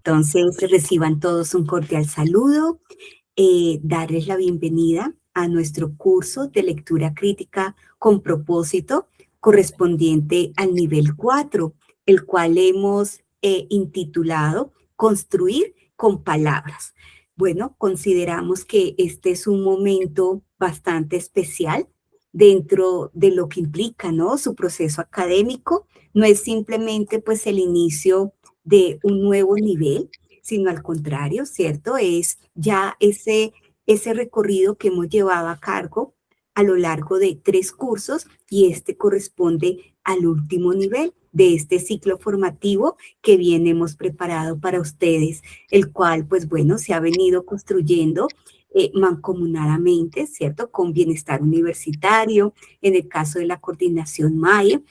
Entonces, reciban todos un cordial saludo, darles la bienvenida a nuestro curso de lectura crítica con propósito correspondiente al nivel 4, el cual hemos intitulado Construir con palabras. Bueno, consideramos que este es un momento bastante especial dentro de lo que implica, ¿no? Su proceso académico. No es simplemente pues el inicio de un nuevo nivel, sino al contrario, ¿cierto? Es ya ese recorrido que hemos llevado a cargo a lo largo de 3 cursos y este corresponde al último nivel de este ciclo formativo que bien hemos preparado para ustedes, el cual, pues bueno, se ha venido construyendo mancomunadamente, ¿cierto? Con bienestar universitario, en el caso de la coordinación MAE,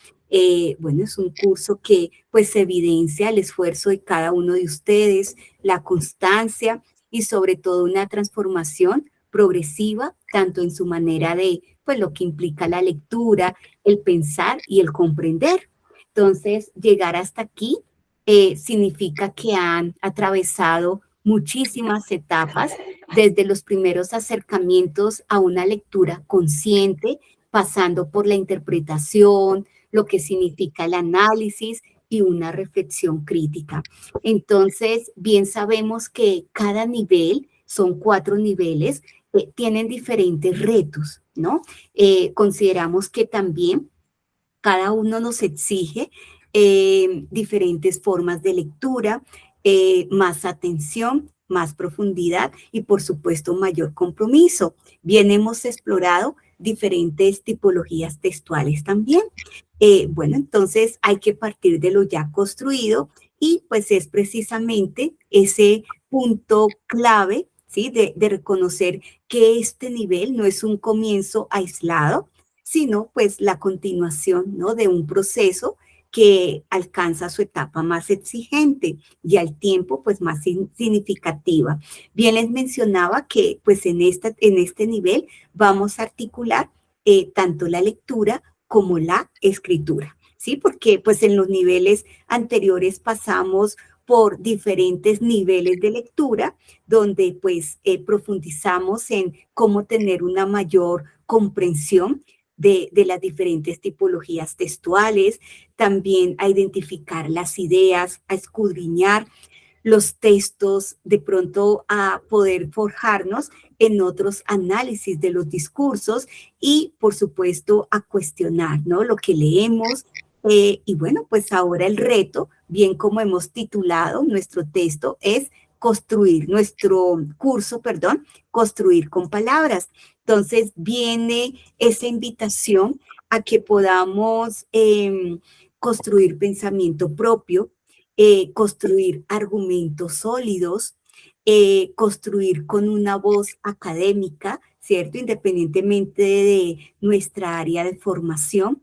bueno, es un curso que pues evidencia el esfuerzo de cada uno de ustedes, la constancia y sobre todo una transformación progresiva, tanto en su manera de, pues lo que implica la lectura, el pensar y el comprender. Entonces, llegar hasta aquí significa que han atravesado muchísimas etapas, desde los primeros acercamientos a una lectura consciente, pasando por la interpretación, lo que significa el análisis y una reflexión crítica. Entonces, bien sabemos que cada nivel, son 4 niveles, tienen diferentes retos, ¿no? Consideramos que también cada uno nos exige diferentes formas de lectura, más atención, más profundidad y por supuesto mayor compromiso. Bien hemos explorado diferentes tipologías textuales también. Bueno, entonces hay que partir de lo ya construido y pues es precisamente ese punto clave, ¿sí? De reconocer que este nivel no es un comienzo aislado, sino pues la continuación, ¿no? De un proceso que alcanza su etapa más exigente y al tiempo pues más significativa. Bien les mencionaba que pues en este nivel vamos a articular tanto la lectura como la escritura, ¿sí? Porque pues en los niveles anteriores pasamos por diferentes niveles de lectura, donde pues profundizamos en cómo tener una mayor comprensión de las diferentes tipologías textuales, también a identificar las ideas, a escudriñar los textos, de pronto a poder forjarnos en otros análisis de los discursos y, por supuesto, a cuestionar, ¿no? Lo que leemos. Y bueno, pues ahora el reto, bien como hemos titulado nuestro texto, es construir, nuestro curso, perdón, construir con palabras. Entonces viene esa invitación a que podamos construir pensamiento propio, construir argumentos sólidos, construir con una voz académica, ¿cierto? Independientemente de nuestra área de formación.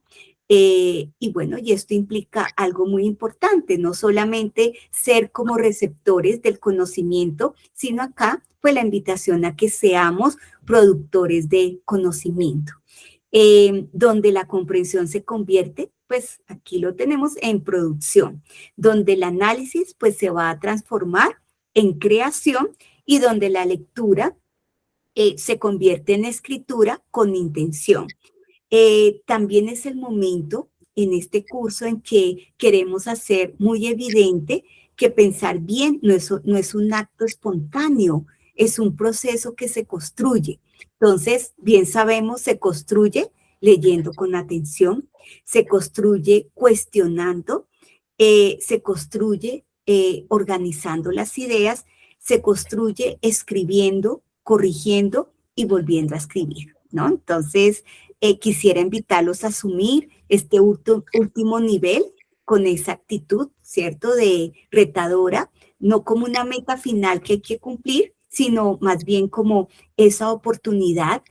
Y bueno, y esto implica algo muy importante, no solamente ser como receptores del conocimiento, sino acá pues la invitación a que seamos productores de conocimiento, donde la comprensión se convierte, pues aquí lo tenemos en producción, donde el análisis pues se va a transformar en creación y donde la lectura se convierte en escritura con intención. También es el momento en este curso en que queremos hacer muy evidente que pensar bien no es un acto espontáneo, es un proceso que se construye. Entonces, bien sabemos, se construye leyendo con atención, se construye cuestionando, se construye organizando las ideas, se construye escribiendo, corrigiendo y volviendo a escribir, ¿no? Entonces, quisiera invitarlos a asumir este último nivel con esa actitud, ¿cierto? De retadora, no como una meta final que hay que cumplir, sino más bien como esa oportunidad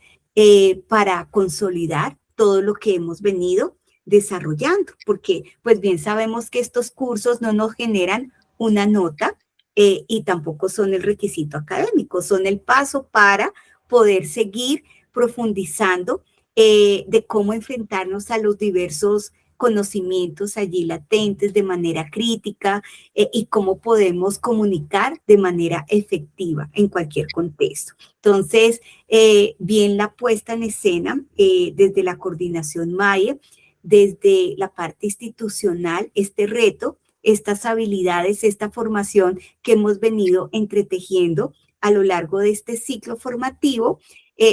para consolidar todo lo que hemos venido desarrollando, porque pues bien sabemos que estos cursos no nos generan una nota y tampoco son el requisito académico, son el paso para poder seguir profundizando de cómo enfrentarnos a los diversos conocimientos allí latentes de manera crítica y cómo podemos comunicar de manera efectiva en cualquier contexto. Entonces, bien la puesta en escena desde la coordinación MAIE, desde la parte institucional, este reto, estas habilidades, esta formación que hemos venido entretejiendo a lo largo de este ciclo formativo,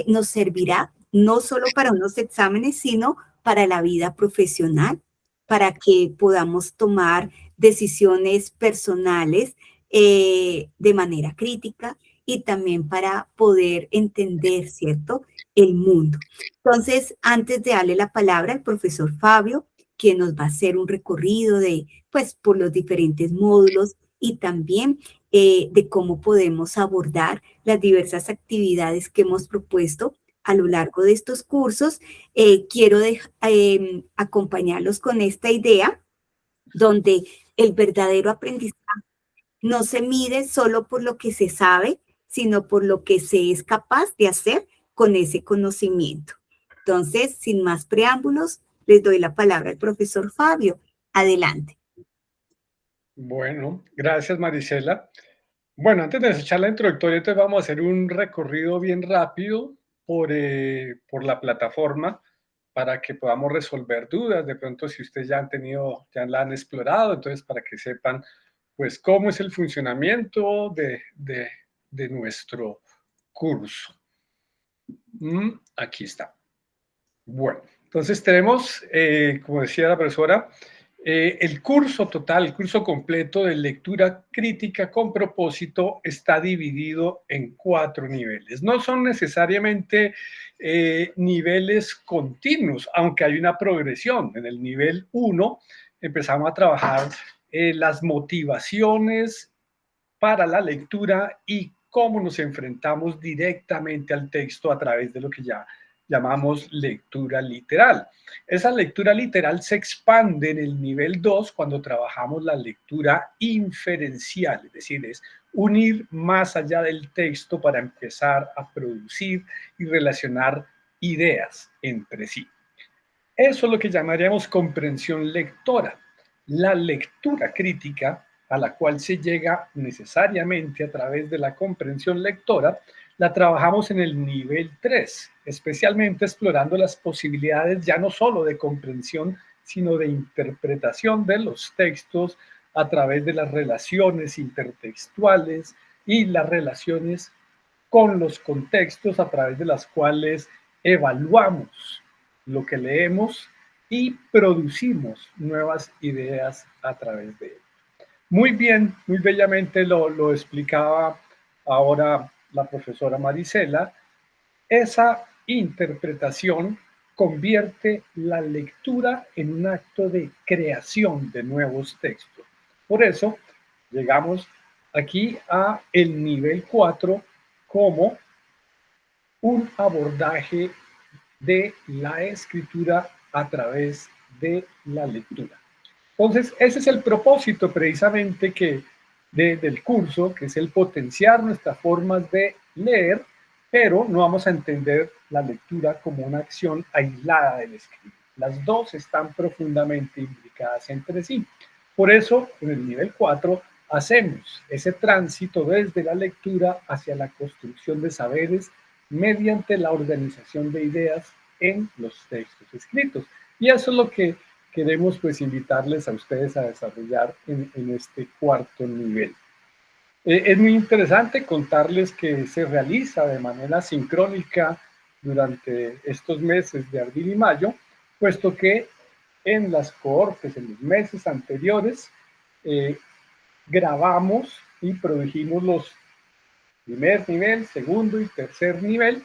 nos servirá no solo para unos exámenes, sino para la vida profesional, para que podamos tomar decisiones personales de manera crítica y también para poder entender, ¿cierto?, el mundo. Entonces, antes de darle la palabra al profesor Fabio, que nos va a hacer un recorrido de, pues, por los diferentes módulos y también de cómo podemos abordar las diversas actividades que hemos propuesto a lo largo de estos cursos, quiero acompañarlos con esta idea donde el verdadero aprendizaje no se mide solo por lo que se sabe, sino por lo que se es capaz de hacer con ese conocimiento. Entonces, sin más preámbulos, les doy la palabra al profesor Fabio. Adelante. Bueno, gracias Marisela. Bueno, antes de echar la introductoria, entonces vamos a hacer un recorrido bien rápido por la plataforma para que podamos resolver dudas. De pronto, si ustedes ya la han explorado, entonces para que sepan, pues, cómo es el funcionamiento de nuestro curso. Aquí está. Bueno, entonces tenemos, como decía la profesora, el curso total, el curso completo de lectura crítica con propósito está dividido en 4 niveles. No son necesariamente niveles continuos, aunque hay una progresión. En el nivel 1 empezamos a trabajar las motivaciones para la lectura y cómo nos enfrentamos directamente al texto a través de lo que ya llamamos lectura literal. Esa lectura literal se expande en el nivel 2 cuando trabajamos la lectura inferencial, es decir, es unir más allá del texto para empezar a producir y relacionar ideas entre sí. Eso es lo que llamaríamos comprensión lectora. La lectura crítica, a la cual se llega necesariamente a través de la comprensión lectora, la trabajamos en el nivel 3, especialmente explorando las posibilidades ya no solo de comprensión, sino de interpretación de los textos a través de las relaciones intertextuales y las relaciones con los contextos a través de las cuales evaluamos lo que leemos y producimos nuevas ideas a través de él. Muy bien, muy bellamente lo explicaba ahora la profesora Marisela. Esa interpretación convierte la lectura en un acto de creación de nuevos textos. Por eso llegamos aquí a el nivel 4 como un abordaje de la escritura a través de la lectura. Entonces, ese es el propósito precisamente del curso, que es el potenciar nuestras formas de leer, pero no vamos a entender la lectura como una acción aislada del escribir. Las dos están profundamente implicadas entre sí. Por eso, en el nivel 4, hacemos ese tránsito desde la lectura hacia la construcción de saberes mediante la organización de ideas en los textos escritos. Y eso es lo que queremos pues invitarles a ustedes a desarrollar en este cuarto nivel. Es muy interesante contarles que se realiza de manera sincrónica durante estos meses de abril y mayo, puesto que en las cohortes, en los meses anteriores, grabamos y produjimos los primer nivel, segundo y tercer nivel,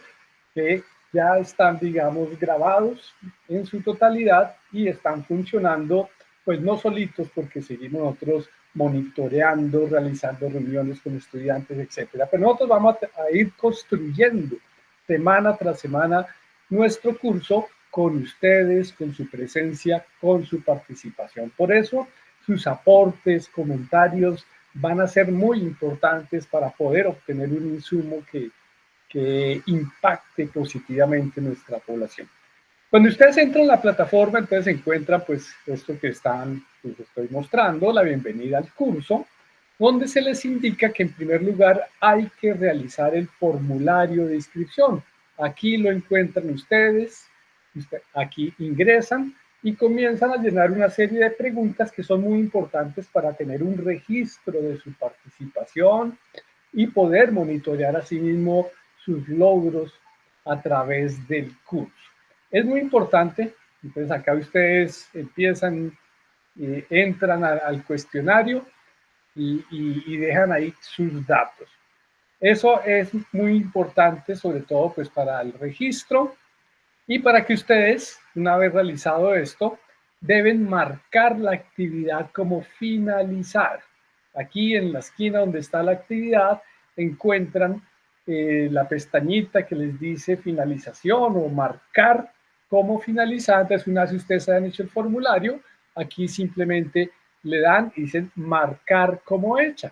que ya están, digamos, grabados en su totalidad y están funcionando, pues no solitos, porque seguimos nosotros monitoreando, realizando reuniones con estudiantes, etcétera. Pero nosotros vamos a ir construyendo semana tras semana nuestro curso con ustedes, con su presencia, con su participación. Por eso, sus aportes, comentarios van a ser muy importantes para poder obtener un insumo que impacte positivamente nuestra población. Cuando ustedes entran a la plataforma, entonces encuentran pues esto que les estoy mostrando, la bienvenida al curso, donde se les indica que en primer lugar hay que realizar el formulario de inscripción. Aquí lo encuentran ustedes, aquí ingresan y comienzan a llenar una serie de preguntas que son muy importantes para tener un registro de su participación y poder monitorear asimismo sus logros a través del curso. Es muy importante, entonces acá ustedes empiezan, entran al cuestionario y dejan ahí sus datos. Eso es muy importante, sobre todo pues para el registro y para que ustedes, una vez realizado esto, deben marcar la actividad como finalizar. Aquí en la esquina donde está la actividad encuentran la pestañita que les dice finalización o marcar como finalizar. Entonces, una vez ustedes hayan hecho el formulario, aquí simplemente le dan y dicen marcar como hecha.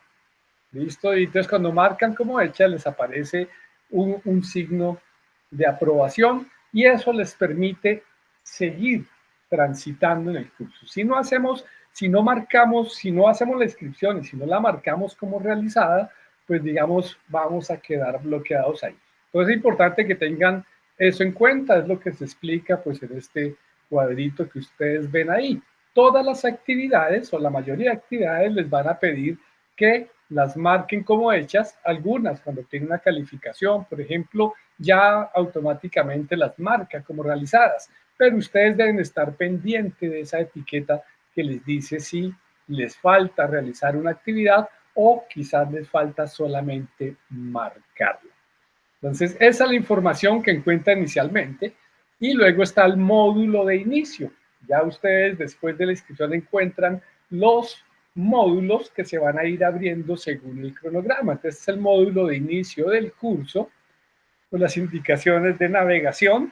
¿Listo? Y entonces cuando marcan como hecha les aparece un signo de aprobación y eso les permite seguir transitando en el curso. Si no marcamos, si no hacemos la inscripción y si no la marcamos como realizada, pues digamos, vamos a quedar bloqueados ahí. Entonces es importante que tengan eso en cuenta, es lo que se explica pues en este cuadrito que ustedes ven ahí. Todas las actividades o la mayoría de actividades les van a pedir que las marquen como hechas, algunas cuando tienen una calificación, por ejemplo, ya automáticamente las marca como realizadas, pero ustedes deben estar pendientes de esa etiqueta que les dice si les falta realizar una actividad o quizás les falta solamente marcarla. Entonces, esa es la información que encuentran inicialmente y luego está el módulo de inicio. Ya ustedes después de la inscripción encuentran los módulos que se van a ir abriendo según el cronograma. Este es el módulo de inicio del curso, con las indicaciones de navegación.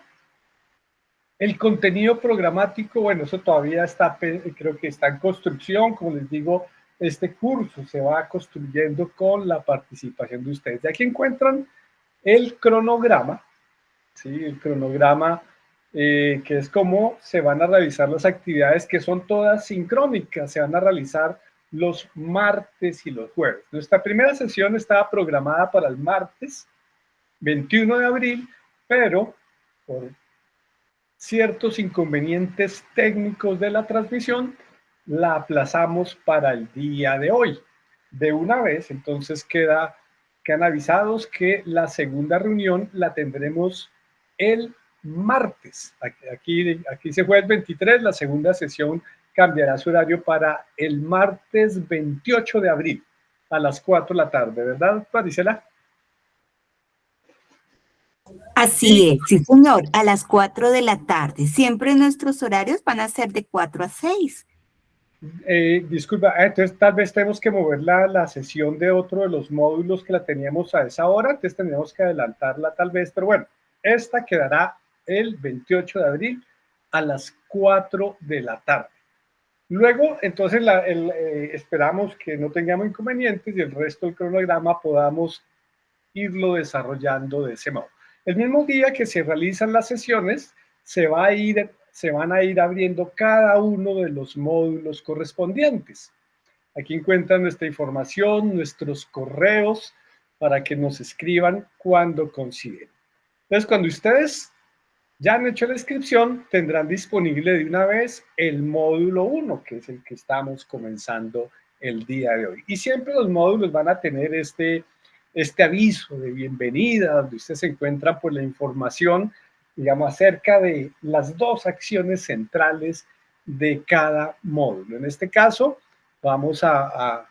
El contenido programático, bueno, eso todavía está, creo que está en construcción. Como les digo, este curso se va construyendo con la participación de ustedes. Y aquí encuentran el cronograma, ¿sí? El cronograma que es cómo se van a realizar las actividades que son todas sincrónicas, se van a realizar los martes y los jueves. Nuestra primera sesión estaba programada para el martes 21 de abril, pero por ciertos inconvenientes técnicos de la transmisión, la aplazamos para el día de hoy. De una vez, entonces quedan avisados que la segunda reunión la tendremos el martes. Aquí se fue el 23, la segunda sesión cambiará su horario para el martes 28 de abril a las 4 de la tarde, ¿verdad, Maricela? Así es, sí señor, a las 4 de la tarde. Siempre nuestros horarios van a ser de 4 a 6. Disculpa, entonces tal vez tenemos que mover la sesión de otro de los módulos que la teníamos a esa hora, entonces tenemos que adelantarla tal vez, pero bueno, esta quedará el 28 de abril a las 4 de la tarde. Luego, entonces, esperamos que no tengamos inconvenientes y el resto del cronograma podamos irlo desarrollando de ese modo. El mismo día que se realizan las sesiones, se van a ir abriendo cada uno de los módulos correspondientes. Aquí encuentran nuestra información, nuestros correos, para que nos escriban cuando consideren. Entonces, cuando ustedes ya han hecho la inscripción, tendrán disponible de una vez el módulo 1, que es el que estamos comenzando el día de hoy. Y siempre los módulos van a tener este aviso de bienvenida, donde ustedes se encuentran por la información, digamos, acerca de las dos acciones centrales de cada módulo. En este caso, vamos a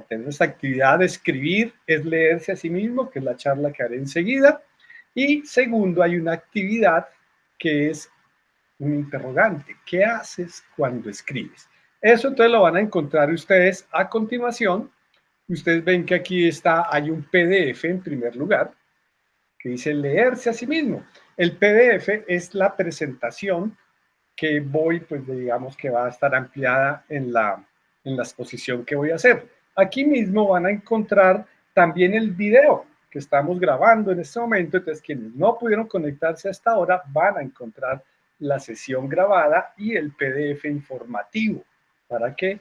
tener esta actividad de escribir, es leerse a sí mismo, que es la charla que haré enseguida. Y segundo, hay una actividad que es un interrogante. ¿Qué haces cuando escribes? Eso entonces lo van a encontrar ustedes a continuación. Ustedes ven que aquí hay un PDF en primer lugar que dice leerse a sí mismo. El PDF es la presentación que pues digamos que va a estar ampliada en la exposición que voy a hacer. Aquí mismo van a encontrar también el video que estamos grabando en este momento, entonces quienes no pudieron conectarse hasta ahora van a encontrar la sesión grabada y el PDF informativo para que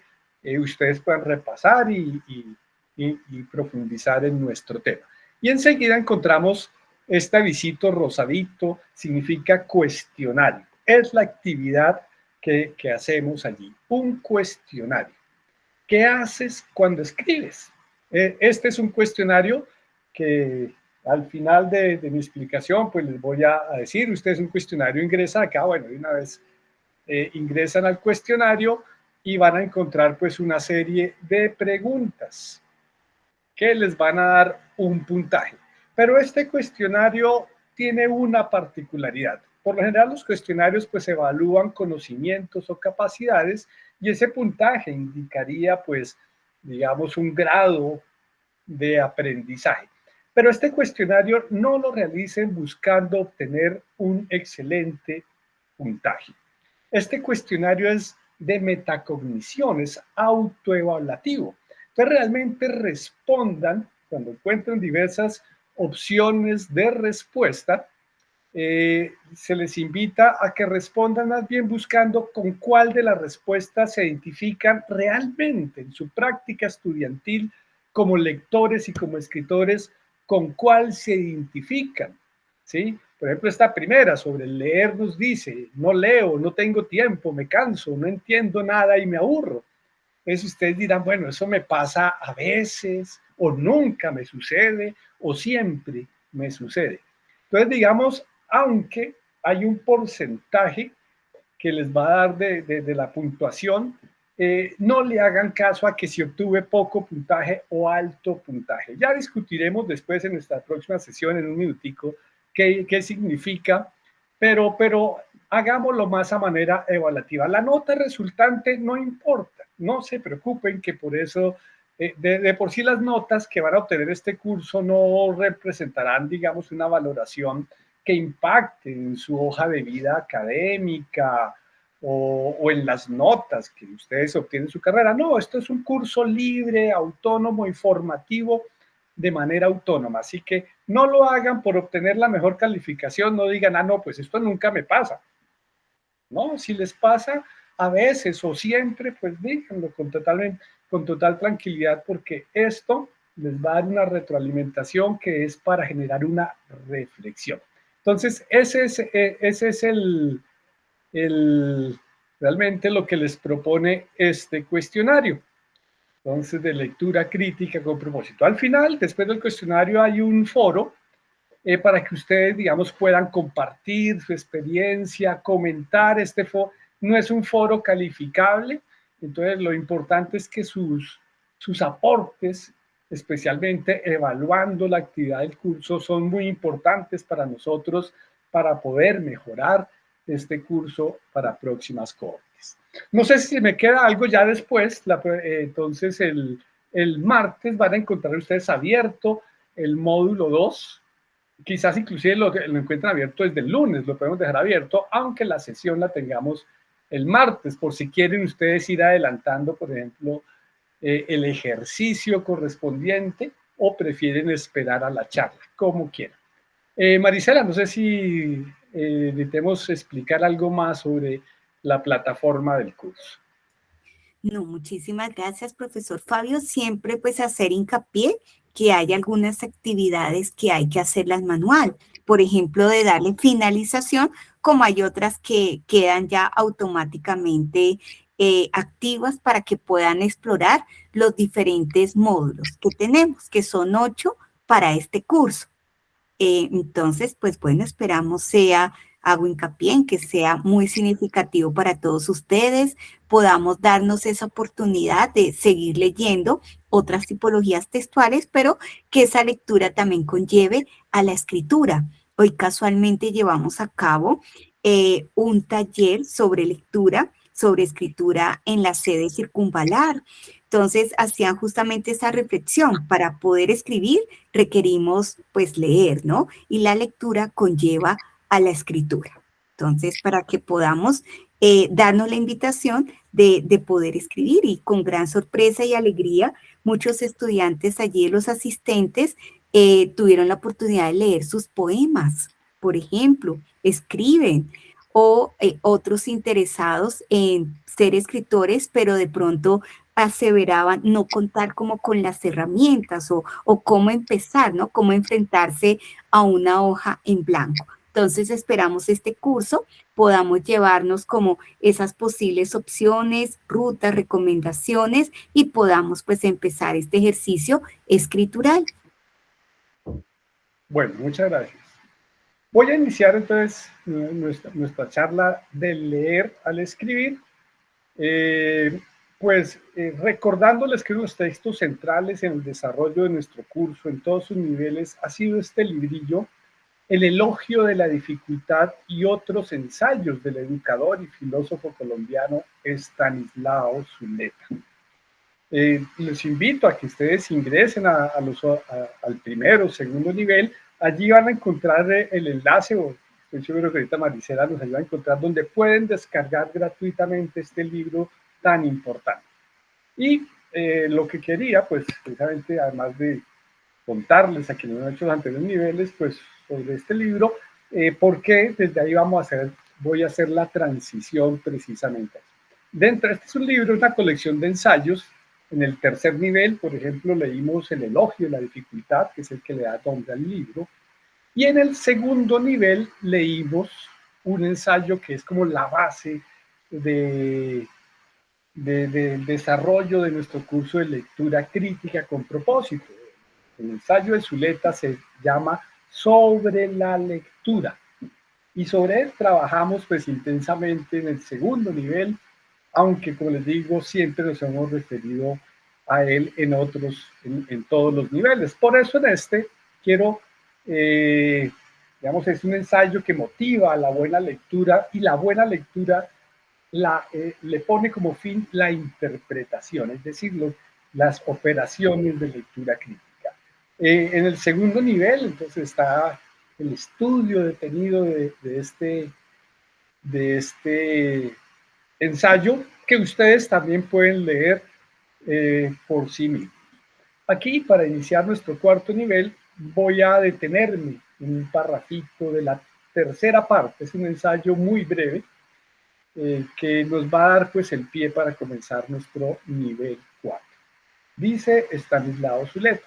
ustedes puedan repasar y profundizar en nuestro tema. Y enseguida encontramos este avisito rosadito, significa cuestionario. Es la actividad que hacemos allí, un cuestionario. ¿Qué haces cuando escribes? Este es un cuestionario que al final de mi explicación, pues les voy a decir, ustedes un cuestionario ingresan acá, bueno, de una vez ingresan al cuestionario y van a encontrar pues una serie de preguntas que les van a dar un puntaje. Pero este cuestionario tiene una particularidad. Por lo general los cuestionarios pues evalúan conocimientos o capacidades y ese puntaje indicaría pues digamos un grado de aprendizaje. Pero este cuestionario no lo realicen buscando obtener un excelente puntaje. Este cuestionario es de metacognición, es autoevaluativo. Entonces realmente respondan, cuando encuentren diversas opciones de respuesta, se les invita a que respondan más bien buscando con cuál de las respuestas se identifican realmente en su práctica estudiantil como lectores y como escritores, con cuál se identifican, ¿sí? Por ejemplo, esta primera sobre el leer nos dice, no leo, no tengo tiempo, me canso, no entiendo nada y me aburro. Entonces ustedes dirán, bueno, eso me pasa a veces, o nunca me sucede, o siempre me sucede. Entonces, digamos, aunque hay un porcentaje que les va a dar de la puntuación, no le hagan caso a que si obtuve poco puntaje o alto puntaje. Ya discutiremos después en nuestra próxima sesión, en un minutico, qué significa, pero hagámoslo más a manera evaluativa. La nota resultante no importa, no se preocupen que por eso, de por sí las notas que van a obtener este curso no representarán, digamos, una valoración que impacte en su hoja de vida académica o en las notas que ustedes obtienen en su carrera. No, esto es un curso libre, autónomo y formativo de manera autónoma. Así que no lo hagan por obtener la mejor calificación, no digan, ah, no, pues esto nunca me pasa. No, si les pasa a veces o siempre, pues díganlo con total tranquilidad, porque esto les va a dar una retroalimentación que es para generar una reflexión. Entonces, ese es realmente lo que les propone este cuestionario. Entonces, de lectura crítica con propósito. Al final, después del cuestionario, hay un foro para que ustedes, digamos, puedan compartir su experiencia, comentar. Este foro no es un foro calificable, entonces lo importante es que sus aportes, especialmente evaluando la actividad del curso, son muy importantes para nosotros para poder mejorar este curso para próximas cohortes. No sé si me queda algo ya después, entonces el martes van a encontrar ustedes abierto el módulo 2. Quizás inclusive lo encuentran abierto desde el lunes, lo podemos dejar abierto, aunque la sesión la tengamos el martes, por si quieren ustedes ir adelantando, por ejemplo, el ejercicio correspondiente o prefieren esperar a la charla, como quieran. Marisela, no sé si necesitemos explicar algo más sobre la plataforma del curso. No, muchísimas gracias, profesor Fabio. Siempre pues hacer hincapié que hay algunas actividades que hay que hacerlas manual. Por ejemplo, de darle finalización, como hay otras que quedan ya automáticamente activas para que puedan explorar los diferentes módulos que tenemos, que son 8 para este curso. Entonces, pues bueno, esperamos hago hincapié en que sea muy significativo para todos ustedes, podamos darnos esa oportunidad de seguir leyendo otras tipologías textuales, pero que esa lectura también conlleve a la escritura. Hoy casualmente llevamos a cabo un taller sobre escritura en la sede circunvalar. Entonces, hacían justamente esa reflexión. Para poder escribir, requerimos, pues, leer, ¿no? Y la lectura conlleva a la escritura. Entonces, para que podamos darnos la invitación de poder escribir y con gran sorpresa y alegría, muchos estudiantes allí, los asistentes, tuvieron la oportunidad de leer sus poemas, por ejemplo, escriben o otros interesados en ser escritores, pero de pronto aseveraban no contar como con las herramientas o cómo empezar, ¿no? Cómo enfrentarse a una hoja en blanco. Entonces esperamos este curso podamos llevarnos como esas posibles opciones, rutas, recomendaciones y podamos pues empezar este ejercicio escritural. Bueno, muchas gracias. Voy a iniciar entonces nuestra charla de leer al escribir, eh, recordándoles que uno de los textos centrales en el desarrollo de nuestro curso en todos sus niveles ha sido este librillo, El elogio de la dificultad y otros ensayos del educador y filósofo colombiano Estanislao Zuleta. Les invito a que ustedes ingresen al primero o segundo nivel. Allí van a encontrar el enlace, o estoy seguro que ahorita Maricela nos ayuda a encontrar, donde pueden descargar gratuitamente este libro tan importante. Y lo que quería, pues precisamente, además de contarles a quienes no han hecho los anteriores niveles, pues sobre este libro, porque desde ahí voy a hacer la transición precisamente. Dentro, este es un libro, una colección de ensayos. En el tercer nivel, por ejemplo, leímos El elogio de la dificultad, que es el que le da nombre al libro. Y en el segundo nivel leímos un ensayo que es como la base del desarrollo de nuestro curso de lectura crítica con propósito. El ensayo de Zuleta se llama Sobre la lectura. Y sobre él trabajamos pues intensamente en el segundo nivel, aunque como les digo, siempre nos hemos referido a él en todos los niveles. Por eso en este quiero, digamos, es un ensayo que motiva a la buena lectura, y la buena lectura le pone como fin la interpretación, es decir, las operaciones de lectura crítica. En el segundo nivel, entonces, está el estudio detenido de este ensayo, que ustedes también pueden leer por sí mismos. Aquí, para iniciar nuestro cuarto nivel, voy a detenerme en un parrafito de la tercera parte. Es un ensayo muy breve, que nos va a dar pues el pie para comenzar nuestro nivel 4. Dice Estanislao Zuleta: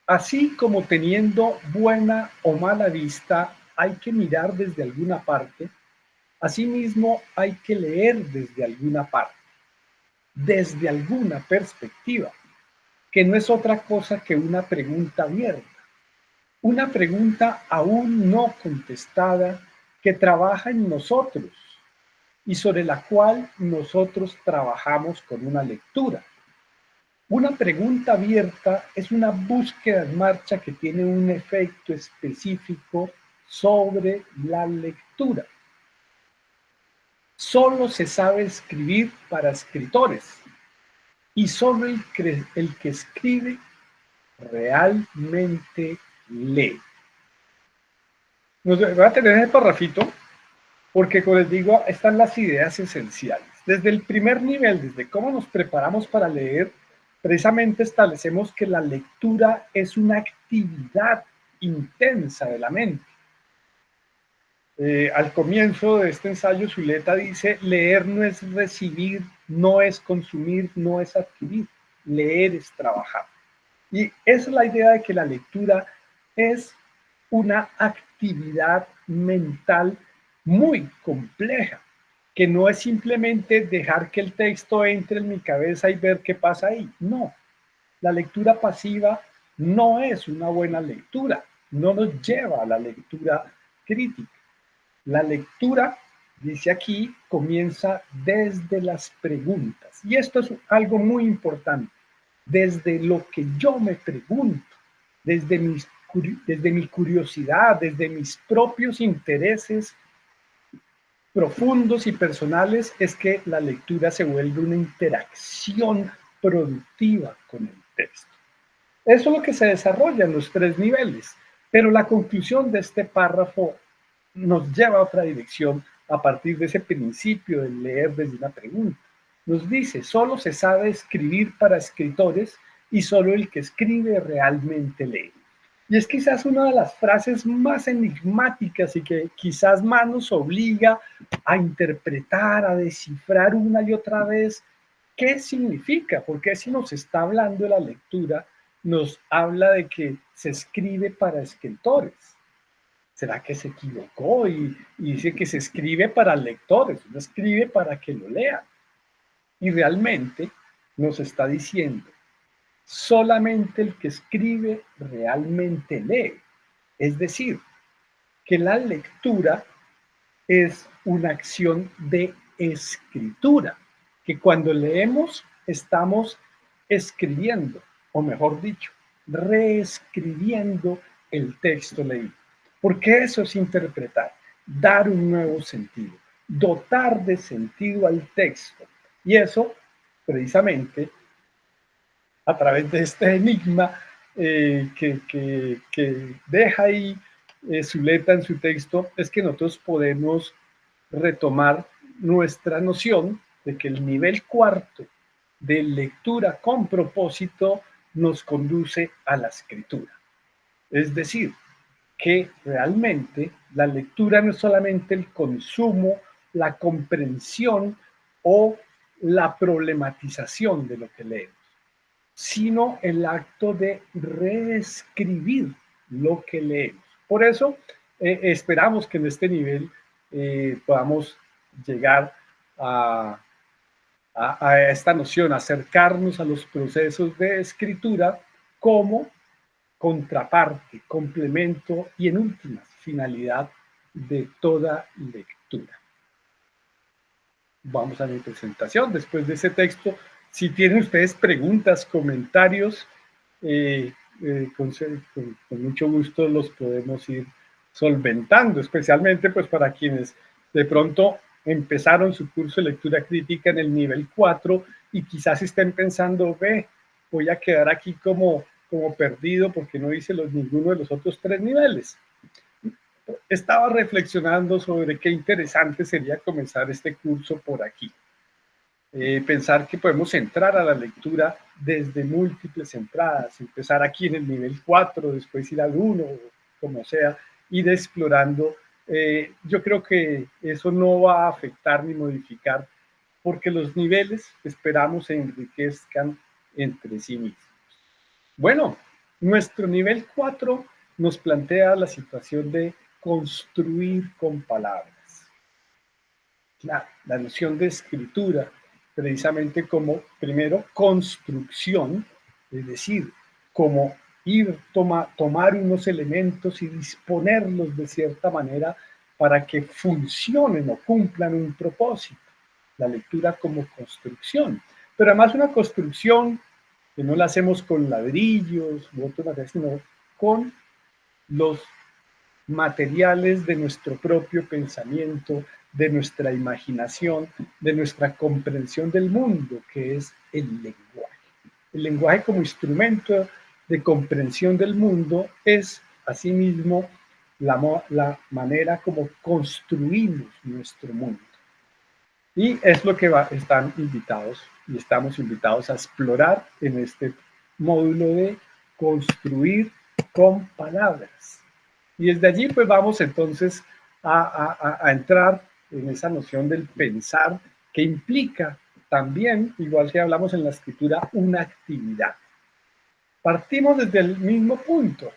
así como teniendo buena o mala vista hay que mirar desde alguna parte, asimismo hay que leer desde alguna parte, desde alguna perspectiva, que no es otra cosa que una pregunta abierta, una pregunta aún no contestada que trabaja en nosotros y sobre la cual nosotros trabajamos con una lectura. Una pregunta abierta es una búsqueda en marcha que tiene un efecto específico sobre la lectura. Solo se sabe escribir para escritores, y solo el que escribe realmente lee. Voy a tener ese parrafito porque, como les digo, están las ideas esenciales. Desde el primer nivel, desde cómo nos preparamos para leer, precisamente establecemos que la lectura es una actividad intensa de la mente. Al comienzo de este ensayo, Zuleta dice: leer no es recibir, no es consumir, no es adquirir. Leer es trabajar. Y esa es la idea de que la lectura es una actividad mental muy compleja, que no es simplemente dejar que el texto entre en mi cabeza y ver qué pasa ahí. No, la lectura pasiva no es una buena lectura, no nos lleva a la lectura crítica. La lectura, dice aquí, comienza desde las preguntas. Y esto es algo muy importante. Desde lo que yo me pregunto, desde mi curiosidad, desde mis propios intereses profundos y personales, es que la lectura se vuelve una interacción productiva con el texto. Eso es lo que se desarrolla en los tres niveles, pero la conclusión de este párrafo nos lleva a otra dirección a partir de ese principio de leer desde una pregunta. Nos dice: solo se sabe escribir para escritores y solo el que escribe realmente lee. Y es quizás una de las frases más enigmáticas y que quizás más nos obliga a interpretar, a descifrar una y otra vez qué significa, porque si nos está hablando de la lectura, nos habla de que se escribe para escritores. ¿Será que se equivocó? Y dice que se escribe para lectores, no escribe para que lo lean. Y realmente nos está diciendo, solamente el que escribe realmente lee. Es decir, que la lectura es una acción de escritura, que cuando leemos estamos escribiendo, o mejor dicho, reescribiendo el texto leído. Porque eso es interpretar, dar un nuevo sentido, dotar de sentido al texto. Y eso, precisamente, a través de este enigma que deja ahí Zuleta en su texto, es que nosotros podemos retomar nuestra noción de que el nivel cuarto de lectura con propósito nos conduce a la escritura. Es decir, que realmente la lectura no es solamente el consumo, la comprensión o la problematización de lo que leemos, sino el acto de reescribir lo que leemos. Por eso esperamos que en este nivel podamos llegar a esta noción, acercarnos a los procesos de escritura como contraparte, complemento y en últimas finalidad de toda lectura. Vamos a mi presentación. Después de ese texto, si tienen ustedes preguntas, comentarios, con mucho gusto los podemos ir solventando, especialmente pues para quienes de pronto empezaron su curso de lectura crítica en el nivel 4 y quizás estén pensando, ve, voy a quedar aquí como perdido porque no hice ninguno de los otros 3 niveles. Estaba reflexionando sobre qué interesante sería comenzar este curso por aquí. Pensar que podemos entrar a la lectura desde múltiples entradas, empezar aquí en el nivel 4, después ir al 1, como sea, ir explorando. Yo creo que eso no va a afectar ni modificar, porque los niveles esperamos se enriquezcan entre sí mismos. Bueno, nuestro nivel 4 nos plantea la situación de construir con palabras. La noción de escritura, precisamente como, primero, construcción, es decir, como tomar unos elementos y disponerlos de cierta manera para que funcionen o cumplan un propósito. La lectura como construcción, pero además una construcción que no la hacemos con ladrillos u otro material, sino con los materiales de nuestro propio pensamiento, de nuestra imaginación, de nuestra comprensión del mundo, que es el lenguaje. El lenguaje como instrumento de comprensión del mundo es, asimismo, la manera como construimos nuestro mundo. Y es lo que están invitados y estamos invitados a explorar en este módulo de construir con palabras. Y desde allí pues vamos entonces a entrar en esa noción del pensar que implica también, igual que hablamos en la escritura, una actividad. Partimos desde el mismo punto.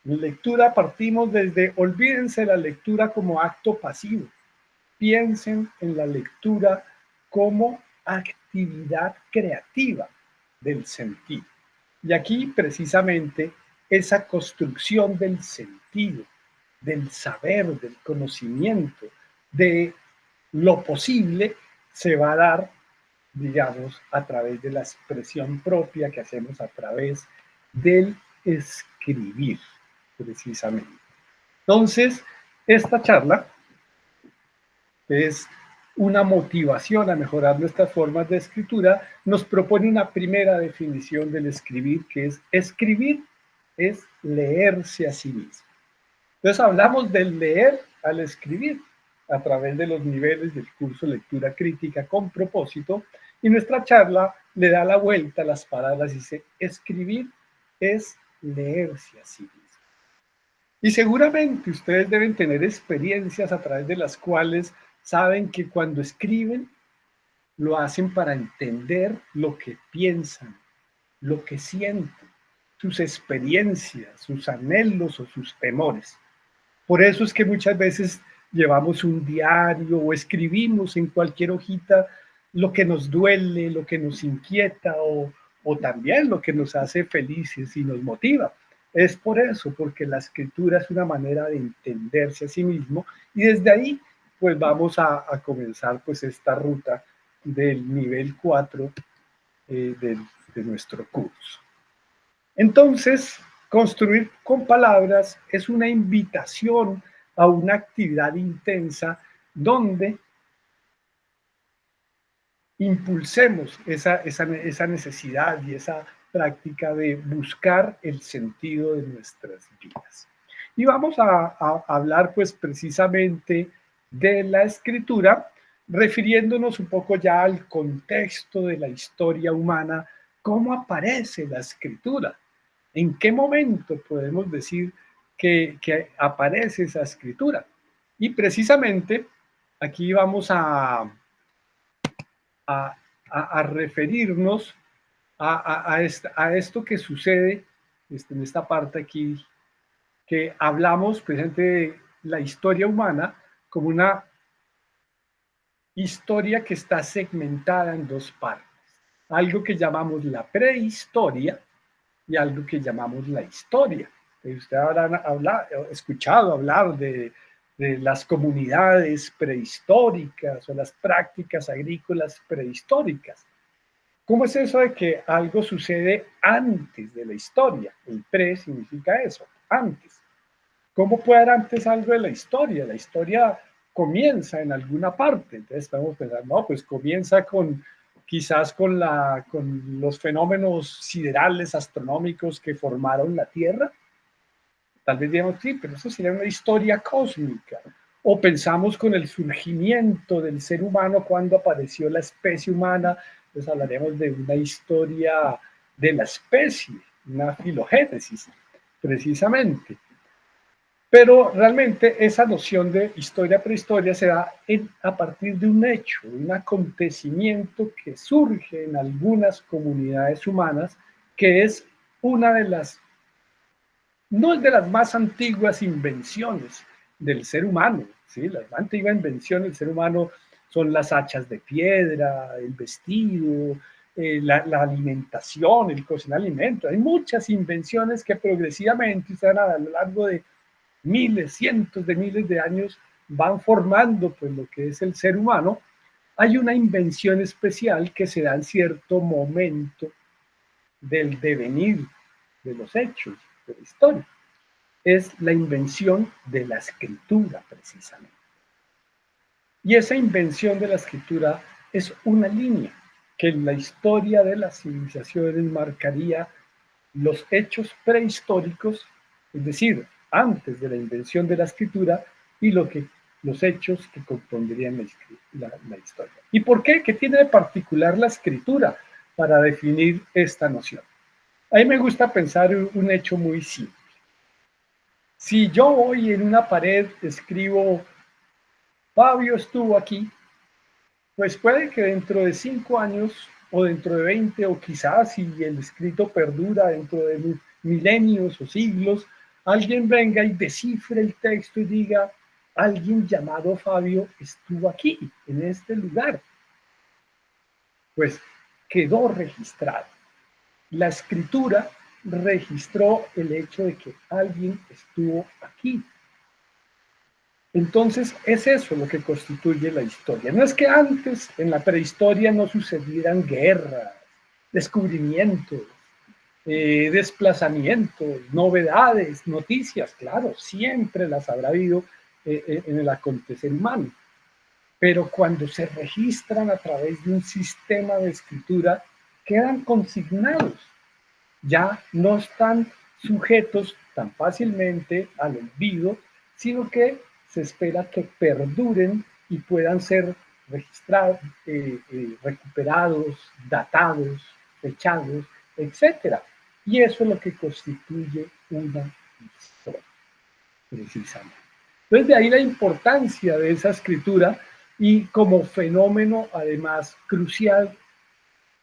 En lectura partimos desde, olvídense la lectura como acto pasivo. Piensen en la lectura como actividad creativa del sentido. Y aquí precisamente esa construcción del sentido, del saber, del conocimiento, de lo posible, se va a dar, digamos, a través de la expresión propia que hacemos a través del escribir, precisamente. Entonces, esta charla es una motivación a mejorar nuestras formas de escritura, nos propone una primera definición del escribir, que es escribir es leerse a sí mismo. Entonces hablamos del leer al escribir a través de los niveles del curso Lectura Crítica con propósito, y nuestra charla le da la vuelta a las palabras y dice, escribir es leerse a sí mismo. Y seguramente ustedes deben tener experiencias a través de las cuales saben que cuando escriben lo hacen para entender lo que piensan, lo que sienten, sus experiencias, sus anhelos o sus temores. Por eso es que muchas veces llevamos un diario o escribimos en cualquier hojita lo que nos duele, lo que nos inquieta o también lo que nos hace felices y nos motiva. Es por eso, porque la escritura es una manera de entenderse a sí mismo y desde ahí pues vamos a comenzar pues esta ruta del nivel 4 de nuestro curso. Entonces, construir con palabras es una invitación a una actividad intensa donde impulsemos esa necesidad y esa práctica de buscar el sentido de nuestras vidas. Y vamos a hablar pues precisamente de la escritura, refiriéndonos un poco ya al contexto de la historia humana, cómo aparece la escritura, en qué momento podemos decir que aparece esa escritura. Y precisamente aquí vamos a, a referirnos a esto que sucede en esta parte aquí, que hablamos presente de la historia humana como una historia que está segmentada en dos partes. Algo que llamamos la prehistoria y algo que llamamos la historia. Ustedes habrán escuchado hablar de las comunidades prehistóricas o las prácticas agrícolas prehistóricas. ¿Cómo es eso de que algo sucede antes de la historia? El pre significa eso, antes. ¿Cómo puede haber antes algo de la historia? La historia comienza en alguna parte. Entonces estamos pensando, no, pues comienza quizás con los fenómenos siderales astronómicos que formaron la Tierra. Tal vez digamos, sí, pero eso sería una historia cósmica. O pensamos con el surgimiento del ser humano cuando apareció la especie humana, pues hablaremos de una historia de la especie, una filogénesis, precisamente. Pero realmente esa noción de historia prehistoria se da a partir de un hecho, un acontecimiento que surge en algunas comunidades humanas, que es una de las, no es de las más antiguas invenciones del ser humano, ¿sí? La más antigua invención del ser humano son las hachas de piedra, el vestido, la alimentación, el cocinar alimentos. Hay muchas invenciones que progresivamente se dan a lo largo de miles, cientos de miles de años van formando pues lo que es el ser humano. Hay una invención especial que se da en cierto momento del devenir de los hechos de la historia. Es la invención de la escritura, precisamente. Y esa invención de la escritura es una línea que en la historia de las civilizaciones marcaría los hechos prehistóricos, es decir, antes de la invención de la escritura, y los hechos que compondrían la historia. ¿Y por qué? ¿Qué tiene de particular la escritura para definir esta noción? A mí me gusta pensar un hecho muy simple. Si yo hoy en una pared escribo, Fabio estuvo aquí, pues puede que dentro de 5 años o dentro de 20 o quizás si el escrito perdura dentro de milenios o siglos, alguien venga y descifre el texto y diga, alguien llamado Fabio estuvo aquí, en este lugar. Pues quedó registrado. La escritura registró el hecho de que alguien estuvo aquí. Entonces, es eso lo que constituye la historia. No es que antes, en la prehistoria, no sucedieran guerras, descubrimientos, desplazamientos, novedades, noticias. Claro, siempre las habrá habido en el acontecer humano. Pero cuando se registran a través de un sistema de escritura, quedan consignados. Ya no están sujetos tan fácilmente al olvido, sino que se espera que perduren y puedan ser registrados, recuperados, datados, fechados, etc. Y eso es lo que constituye una historia. precisamente. Entonces, de ahí la importancia de esa escritura y como fenómeno, además, crucial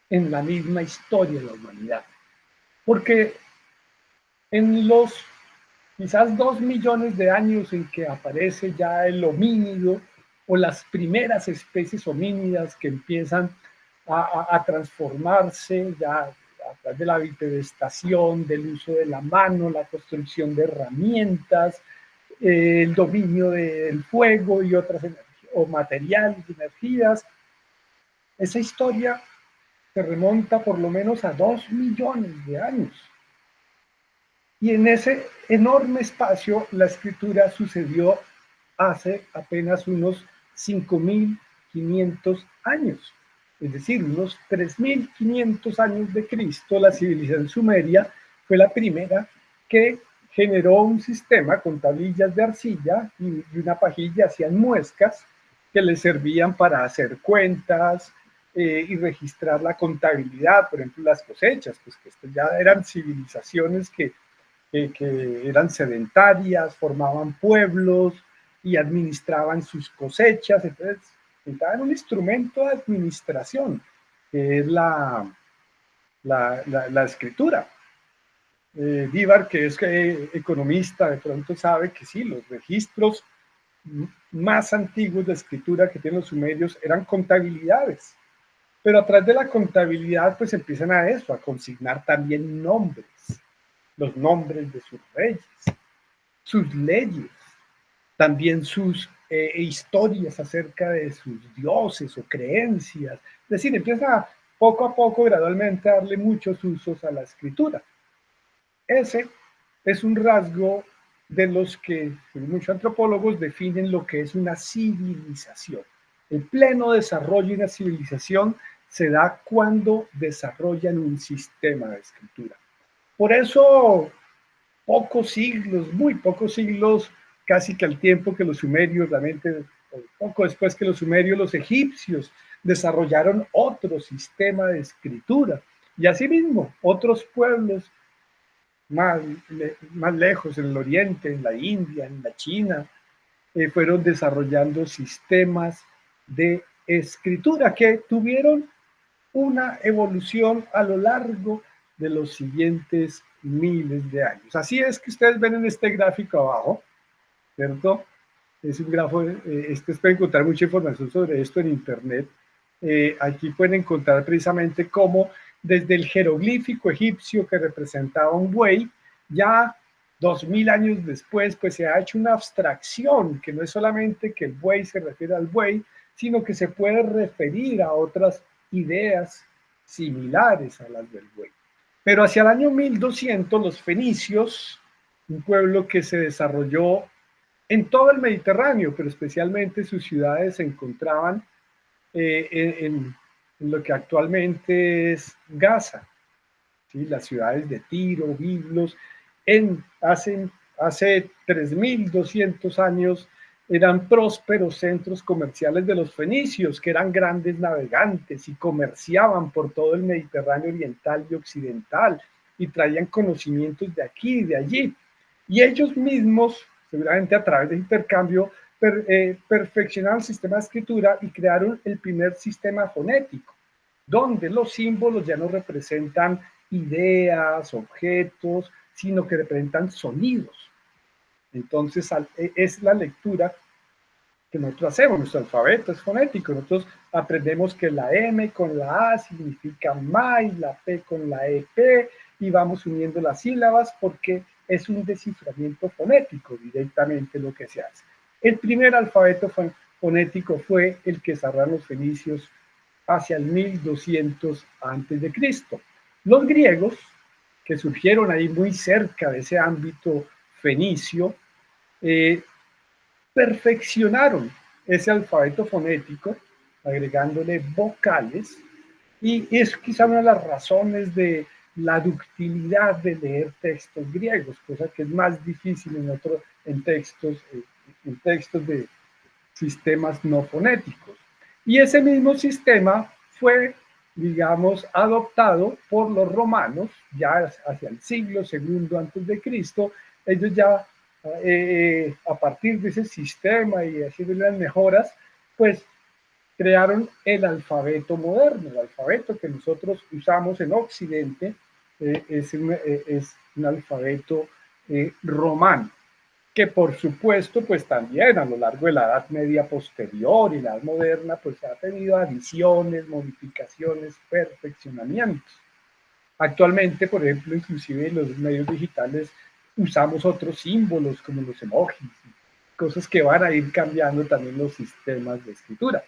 en la misma historia de la humanidad. Porque en los quizás 2 millones de años en que aparece ya el homínido o las primeras especies homínidas que empiezan a transformarse ya a través de la bipedestación, del uso de la mano, la construcción de herramientas, el dominio del fuego y otras o materiales, energías. Esa historia se remonta por lo menos a 2 millones de años. Y en ese enorme espacio la escritura sucedió hace apenas unos 5.500 años. Es decir, unos 3.500 años de Cristo, la civilización sumeria fue la primera que generó un sistema con tablillas de arcilla y una pajilla, hacían muescas que les servían para hacer cuentas y registrar la contabilidad, por ejemplo, las cosechas, pues que ya eran civilizaciones que eran sedentarias, formaban pueblos y administraban sus cosechas. Entonces, necesitaban un instrumento de administración, que es la escritura. Díbar, que es economista, de pronto sabe que sí, los registros más antiguos de escritura que tienen los sumerios eran contabilidades. Pero a través de la contabilidad, pues empiezan a eso, a consignar también nombres, los nombres de sus reyes, sus leyes, también sus historias acerca de sus dioses o creencias. Es decir, empieza poco a poco, gradualmente, a darle muchos usos a la escritura. Ese es un rasgo de los que muchos antropólogos definen lo que es una civilización. El pleno desarrollo de una civilización se da cuando desarrollan un sistema de escritura. Por eso, pocos siglos, muy pocos siglos, casi que al tiempo que los sumerios, realmente poco después que los sumerios, los egipcios desarrollaron otro sistema de escritura. Y asimismo, otros pueblos más lejos, en el oriente, en la India, en la China, fueron desarrollando sistemas de escritura que tuvieron una evolución a lo largo de los siguientes miles de años. Así es que ustedes ven en este gráfico abajo, ¿cierto? Es un grafo, ustedes pueden encontrar mucha información sobre esto en internet. Aquí pueden encontrar precisamente cómo desde el jeroglífico egipcio que representaba un buey, ya 2000 años después, pues se ha hecho una abstracción, que no es solamente que el buey se refiere al buey, sino que se puede referir a otras ideas similares a las del buey. Pero hacia el año 1200, los fenicios, un pueblo que se desarrolló en todo el Mediterráneo, pero especialmente sus ciudades se encontraban en lo que actualmente es Gaza, ¿sí? Las ciudades de Tiro, Biblos, hace 3.200 años eran prósperos centros comerciales de los fenicios, que eran grandes navegantes y comerciaban por todo el Mediterráneo oriental y occidental y traían conocimientos de aquí y de allí. Y ellos mismos, seguramente a través de intercambio, perfeccionaron el sistema de escritura y crearon el primer sistema fonético, donde los símbolos ya no representan ideas, objetos, sino que representan sonidos. Entonces, es la lectura que nosotros hacemos. Nuestro alfabeto es fonético. Nosotros aprendemos que la M con la A significa ma y la P con la EP y vamos uniendo las sílabas porque es un desciframiento fonético directamente lo que se hace. El primer alfabeto fonético fue el que desarrollaron los fenicios hacia el 1200 a.C. Los griegos, que surgieron ahí muy cerca de ese ámbito fenicio, perfeccionaron ese alfabeto fonético, agregándole vocales, y es quizá una de las razones de la ductilidad de leer textos griegos, cosa que es más difícil en textos de sistemas no fonéticos. Y ese mismo sistema fue, digamos, adoptado por los romanos ya hacia el siglo II a.C. Ellos ya a partir de ese sistema y haciendo las mejoras, pues crearon el alfabeto moderno. El alfabeto que nosotros usamos en Occidente es un alfabeto romano, que por supuesto, pues también a lo largo de la Edad Media posterior y la Edad Moderna, pues ha tenido adiciones, modificaciones, perfeccionamientos. Actualmente, por ejemplo, inclusive en los medios digitales usamos otros símbolos como los emojis, cosas que van a ir cambiando también los sistemas de escritura.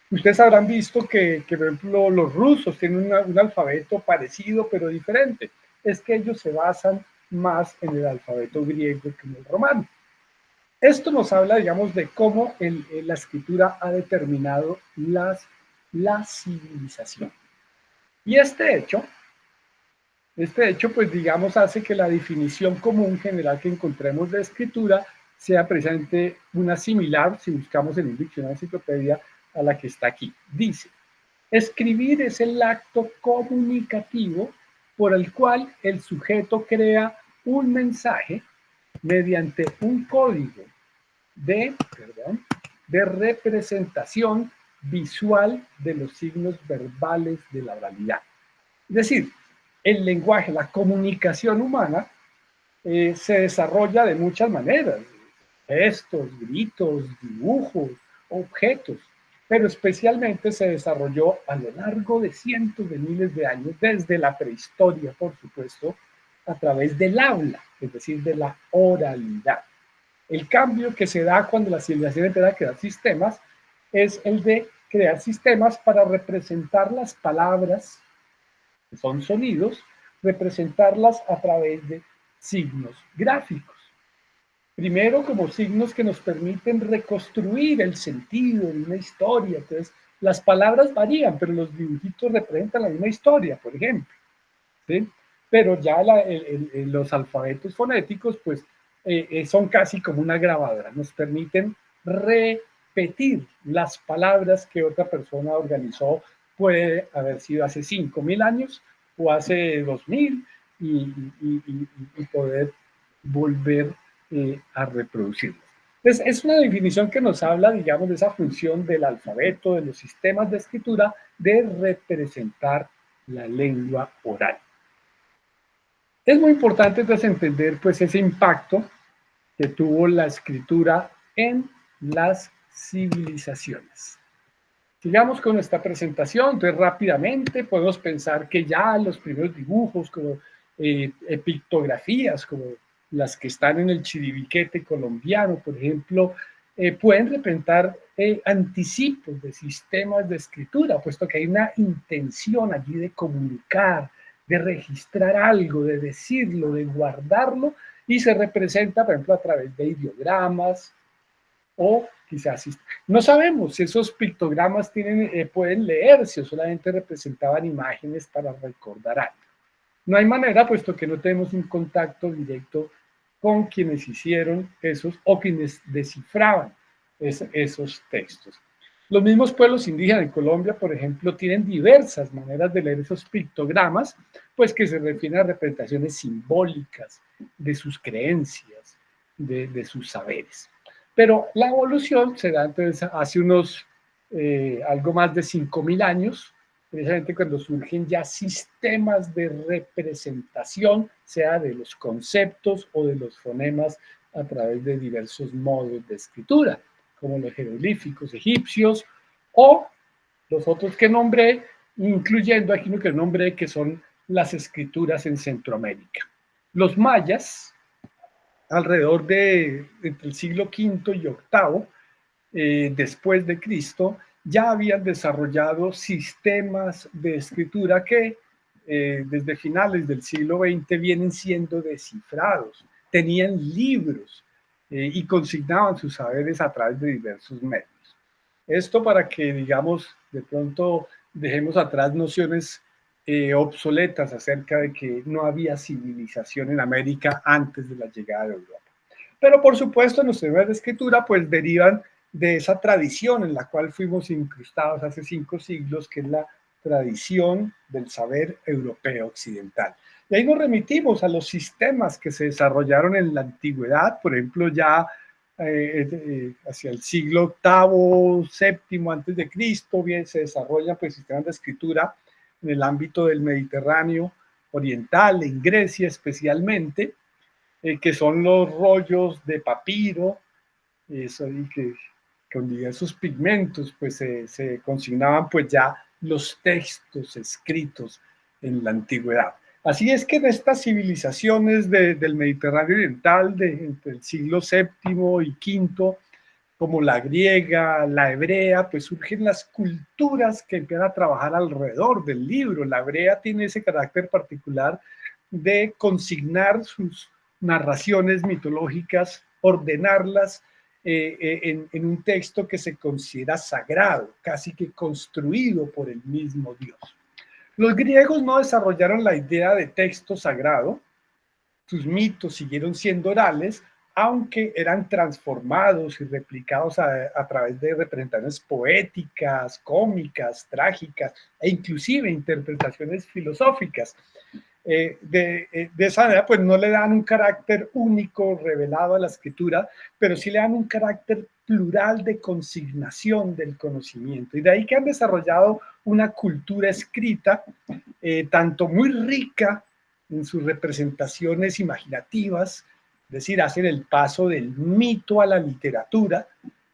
Ustedes habrán visto que por ejemplo, los rusos tienen un alfabeto parecido pero diferente. Es que ellos se basan más en el alfabeto griego que en el romano. Esto nos habla, digamos, de cómo la escritura ha determinado la civilización. Y este hecho, pues digamos, hace que la definición común general que encontremos de escritura sea precisamente una similar, si buscamos en un diccionario enciclopedia, a la que está aquí. Dice, escribir es el acto comunicativo por el cual el sujeto crea un mensaje mediante un código de representación visual de los signos verbales de la oralidad. Es decir, el lenguaje, la comunicación humana se desarrolla de muchas maneras, gestos, gritos, dibujos, objetos, pero especialmente se desarrolló a lo largo de cientos de miles de años, desde la prehistoria, por supuesto, a través del habla, es decir, de la oralidad. El cambio que se da cuando la civilización empieza a crear sistemas es el de crear sistemas para representar las palabras, que son sonidos, representarlas a través de signos gráficos. Primero, como signos que nos permiten reconstruir el sentido de una historia. Entonces, las palabras varían, pero los dibujitos representan la misma historia, por ejemplo. ¿Sí? Pero ya los alfabetos fonéticos, pues, son casi como una grabadora. Nos permiten repetir las palabras que otra persona organizó. Puede haber sido hace 5.000 años o hace 2.000 y poder volver a reproducirlas. Entonces, es una definición que nos habla, digamos, de esa función del alfabeto, de los sistemas de escritura, de representar la lengua oral. Es muy importante entonces entender pues ese impacto que tuvo la escritura en las civilizaciones. Sigamos con nuestra presentación. Entonces rápidamente podemos pensar que ya los primeros dibujos como pictografías como las que están en el chiribiquete colombiano, por ejemplo, pueden representar anticipos de sistemas de escritura, puesto que hay una intención allí de comunicar, de registrar algo, de decirlo, de guardarlo, y se representa, por ejemplo, a través de ideogramas o quizás, no sabemos si esos pictogramas pueden leerse o solamente representaban imágenes para recordar algo. No hay manera, puesto que no tenemos un contacto directo con quienes hicieron esos o quienes descifraban esos textos. Los mismos pueblos indígenas en Colombia, por ejemplo, tienen diversas maneras de leer esos pictogramas, pues que se refieren a representaciones simbólicas de sus creencias, de sus saberes. Pero la evolución se da entonces hace unos algo más de 5.000 años, precisamente cuando surgen ya sistemas de representación, sea de los conceptos o de los fonemas a través de diversos modos de escritura, como los jeroglíficos egipcios o los otros que nombré, incluyendo aquí lo que nombré, que son las escrituras en Centroamérica. Los mayas, alrededor de entre el siglo V y VIII, después de Cristo, ya habían desarrollado sistemas de escritura que desde finales del siglo XX vienen siendo descifrados. Tenían libros y consignaban sus saberes a través de diversos medios. Esto para que, digamos, de pronto dejemos atrás nociones obsoletas acerca de que no había civilización en América antes de la llegada de Europa. Pero por supuesto, los sistemas de escritura pues derivan de esa tradición en la cual fuimos incrustados hace 5 siglos, que es la tradición del saber europeo occidental. Y ahí nos remitimos a los sistemas que se desarrollaron en la antigüedad, por ejemplo, ya hacia el siglo octavo, séptimo antes de Cristo, bien, se desarrollan pues sistemas de escritura en el ámbito del Mediterráneo oriental, en Grecia especialmente, que son los rollos de papiro, eso, y que con diversos pigmentos pues se consignaban pues ya los textos escritos en la antigüedad. Así es que en estas civilizaciones del Mediterráneo oriental entre el siglo séptimo y quinto, como la griega, la hebrea, pues surgen las culturas que empiezan a trabajar alrededor del libro. La hebrea tiene ese carácter particular de consignar sus narraciones mitológicas, ordenarlas en un texto que se considera sagrado, casi que construido por el mismo Dios. Los griegos no desarrollaron la idea de texto sagrado, sus mitos siguieron siendo orales, aunque eran transformados y replicados a través de representaciones poéticas, cómicas, trágicas e inclusive interpretaciones filosóficas. De esa manera, pues no le dan un carácter único revelado a la escritura, pero sí le dan un carácter plural de consignación del conocimiento. Y de ahí que han desarrollado una cultura escrita, tanto muy rica en sus representaciones imaginativas, es decir, hacen el paso del mito a la literatura,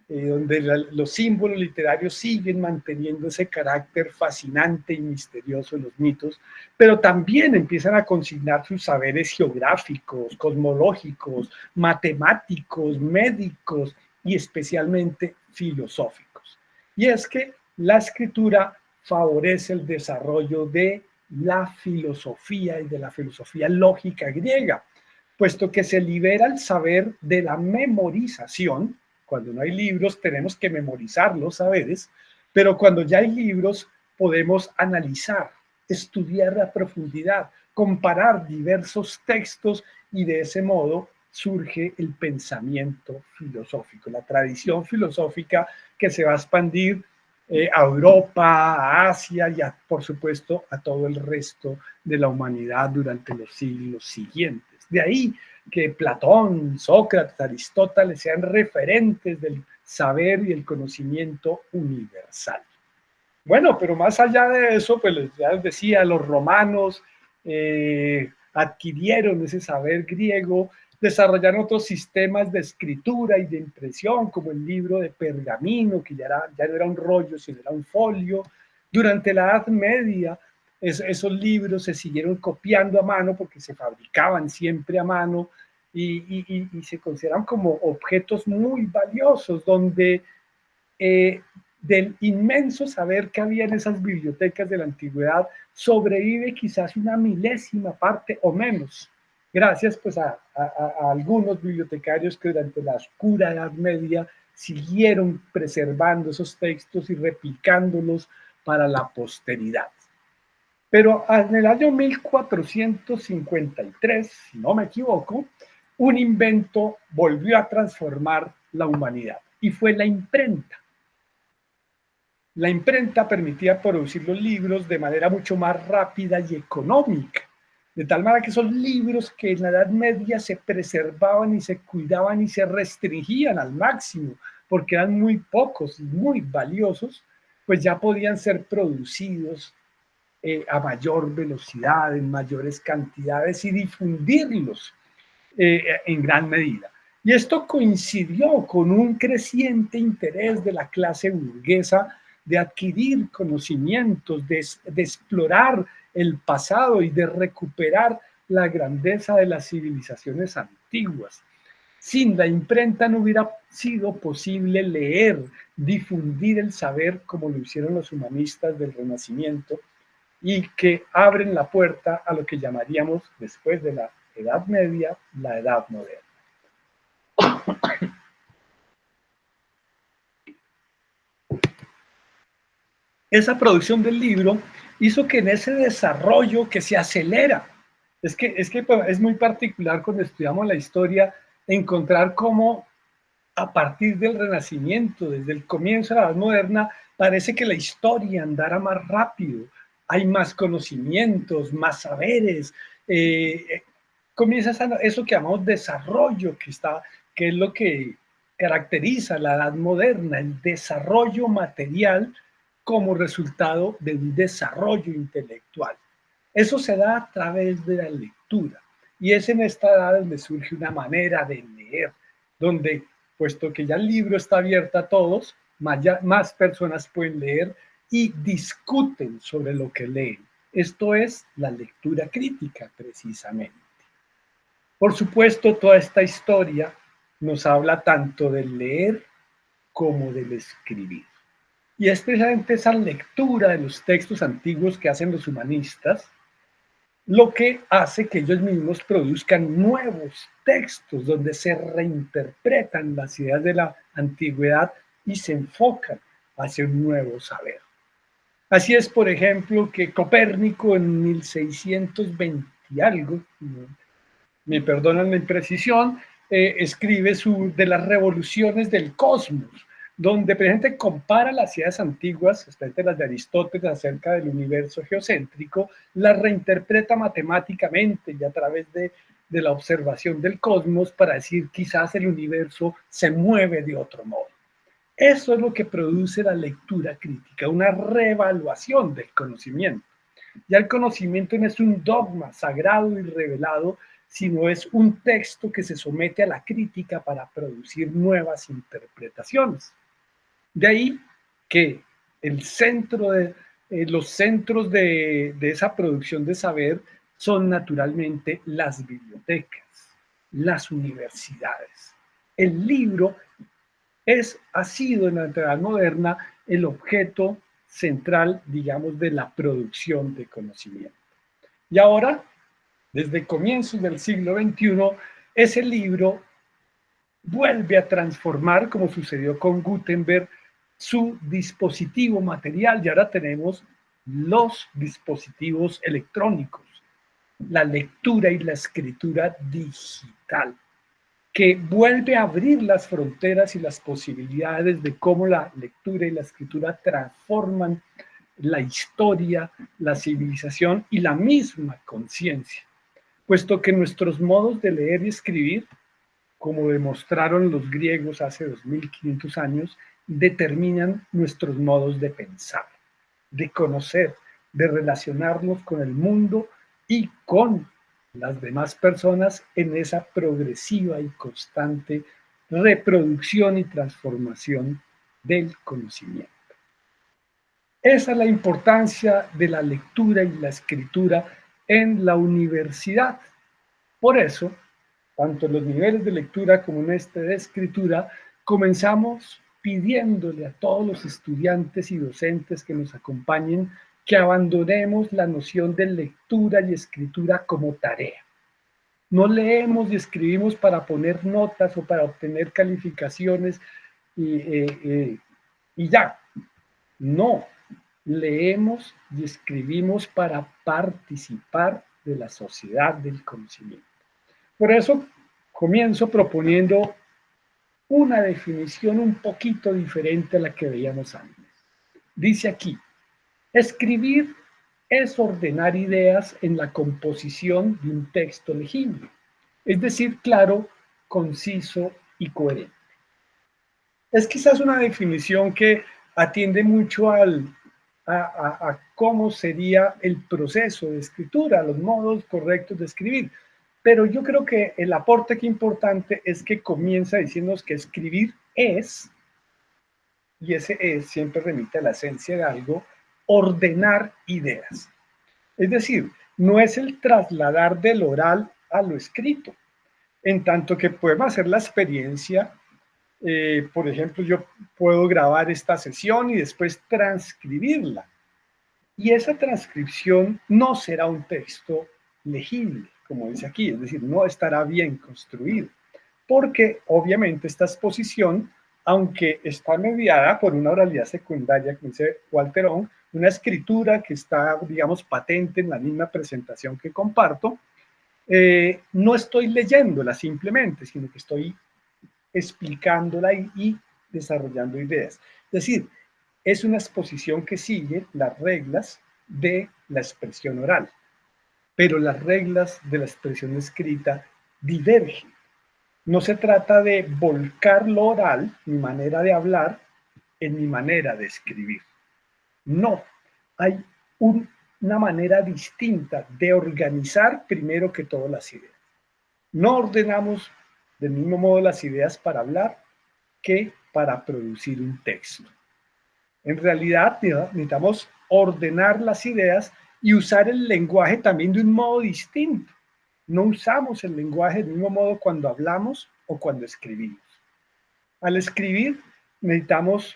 donde los símbolos literarios siguen manteniendo ese carácter fascinante y misterioso de los mitos, pero también empiezan a consignar sus saberes geográficos, cosmológicos, matemáticos, médicos y especialmente filosóficos. Y es que la escritura favorece el desarrollo de la filosofía y de la filosofía lógica griega, puesto que se libera el saber de la memorización. Cuando no hay libros tenemos que memorizar los saberes, pero cuando ya hay libros podemos analizar, estudiar a profundidad, comparar diversos textos y de ese modo surge el pensamiento filosófico, la tradición filosófica que se va a expandir a Europa, a Asia y por supuesto a todo el resto de la humanidad durante los siglos siguientes. De ahí que Platón, Sócrates, Aristóteles sean referentes del saber y el conocimiento universal. Bueno, pero más allá de eso, pues ya les decía, los romanos adquirieron ese saber griego, desarrollaron otros sistemas de escritura y de impresión, como el libro de pergamino, que ya no era un rollo, sino era un folio. Durante la Edad Media, esos libros se siguieron copiando a mano porque se fabricaban siempre a mano y se consideran como objetos muy valiosos, donde del inmenso saber que había en esas bibliotecas de la antigüedad, sobrevive quizás una milésima parte o menos, gracias pues a algunos bibliotecarios que durante la oscura Edad Media siguieron preservando esos textos y replicándolos para la posteridad. Pero en el año 1453, si no me equivoco, un invento volvió a transformar la humanidad y fue la imprenta. La imprenta permitía producir los libros de manera mucho más rápida y económica, de tal manera que esos libros que en la Edad Media se preservaban y se cuidaban y se restringían al máximo, porque eran muy pocos y muy valiosos, pues ya podían ser producidos a mayor velocidad, en mayores cantidades y difundirlos en gran medida. Y esto coincidió con un creciente interés de la clase burguesa de adquirir conocimientos, de explorar el pasado y de recuperar la grandeza de las civilizaciones antiguas. Sin la imprenta no hubiera sido posible leer, difundir el saber como lo hicieron los humanistas del Renacimiento y que abren la puerta a lo que llamaríamos después de la Edad Media, la Edad Moderna. Esa producción del libro hizo que en ese desarrollo que se acelera, es que es muy particular cuando estudiamos la historia, encontrar cómo a partir del Renacimiento, desde el comienzo de la Edad Moderna, parece que la historia andara más rápido, hay más conocimientos, más saberes, comienza eso que llamamos desarrollo, que es lo que caracteriza la edad moderna, el desarrollo material como resultado de un desarrollo intelectual. Eso se da a través de la lectura. Y es en esta edad donde surge una manera de leer, donde, puesto que ya el libro está abierto a todos, más personas pueden leer y discuten sobre lo que leen. Esto es la lectura crítica, precisamente. Por supuesto, toda esta historia nos habla tanto del leer como del escribir. Y es precisamente esa lectura de los textos antiguos que hacen los humanistas lo que hace que ellos mismos produzcan nuevos textos donde se reinterpretan las ideas de la antigüedad y se enfocan hacia un nuevo saber. Así es, por ejemplo, que Copérnico en 1620 y algo, me perdonan la imprecisión, escribe de las revoluciones del cosmos, donde precisamente compara las ideas antiguas, especialmente las de Aristóteles acerca del universo geocéntrico, las reinterpreta matemáticamente y a través de la observación del cosmos para decir quizás el universo se mueve de otro modo. Eso es lo que produce la lectura crítica, una reevaluación del conocimiento. Ya el conocimiento no es un dogma sagrado y revelado, sino es un texto que se somete a la crítica para producir nuevas interpretaciones. De ahí que los centros de esa producción de saber son naturalmente las bibliotecas, las universidades. El libro ha sido en la edad moderna el objeto central, digamos, de la producción de conocimiento. Y ahora, desde comienzos del siglo XXI, ese libro vuelve a transformar, como sucedió con Gutenberg, su dispositivo material y ahora tenemos los dispositivos electrónicos, la lectura y la escritura digital, que vuelve a abrir las fronteras y las posibilidades de cómo la lectura y la escritura transforman la historia, la civilización y la misma conciencia, puesto que nuestros modos de leer y escribir, como demostraron los griegos hace 2500 años, determinan nuestros modos de pensar, de conocer, de relacionarnos con el mundo y con las demás personas en esa progresiva y constante reproducción y transformación del conocimiento. Esa es la importancia de la lectura y la escritura en la universidad. Por eso, tanto en los niveles de lectura como en este de escritura, comenzamos pidiéndole a todos los estudiantes y docentes que nos acompañen que abandonemos la noción de lectura y escritura como tarea. No leemos y escribimos para poner notas o para obtener calificaciones y ya. No, leemos y escribimos para participar de la sociedad del conocimiento. Por eso comienzo proponiendo una definición un poquito diferente a la que veíamos antes. Dice aquí, escribir es ordenar ideas en la composición de un texto legible, es decir, claro, conciso y coherente. Es quizás una definición que atiende mucho a cómo sería el proceso de escritura, los modos correctos de escribir. Pero yo creo que el aporte que importante es que comienza diciéndonos que escribir es, y ese es siempre remite a la esencia de algo, ordenar ideas. Es decir, no es el trasladar del oral a lo escrito, en tanto que podemos hacer la experiencia. Por ejemplo, yo puedo grabar esta sesión y después transcribirla. Y esa transcripción no será un texto legible, como dice aquí, es decir, no estará bien construido, porque obviamente esta exposición, aunque está mediada por una oralidad secundaria, como dice Walter Ong, una escritura que está, digamos, patente en la misma presentación que comparto, no estoy leyéndola simplemente, sino que estoy explicándola y desarrollando ideas. Es decir, es una exposición que sigue las reglas de la expresión oral. pero las reglas de la expresión escrita divergen. No se trata de volcar lo oral, mi manera de hablar, en mi manera de escribir. No, hay una manera distinta de organizar primero que todo las ideas. No ordenamos del mismo modo las ideas para hablar que para producir un texto. En realidad necesitamos ordenar las ideas y usar el lenguaje también de un modo distinto. No usamos el lenguaje del mismo modo cuando hablamos o cuando escribimos. Al escribir necesitamos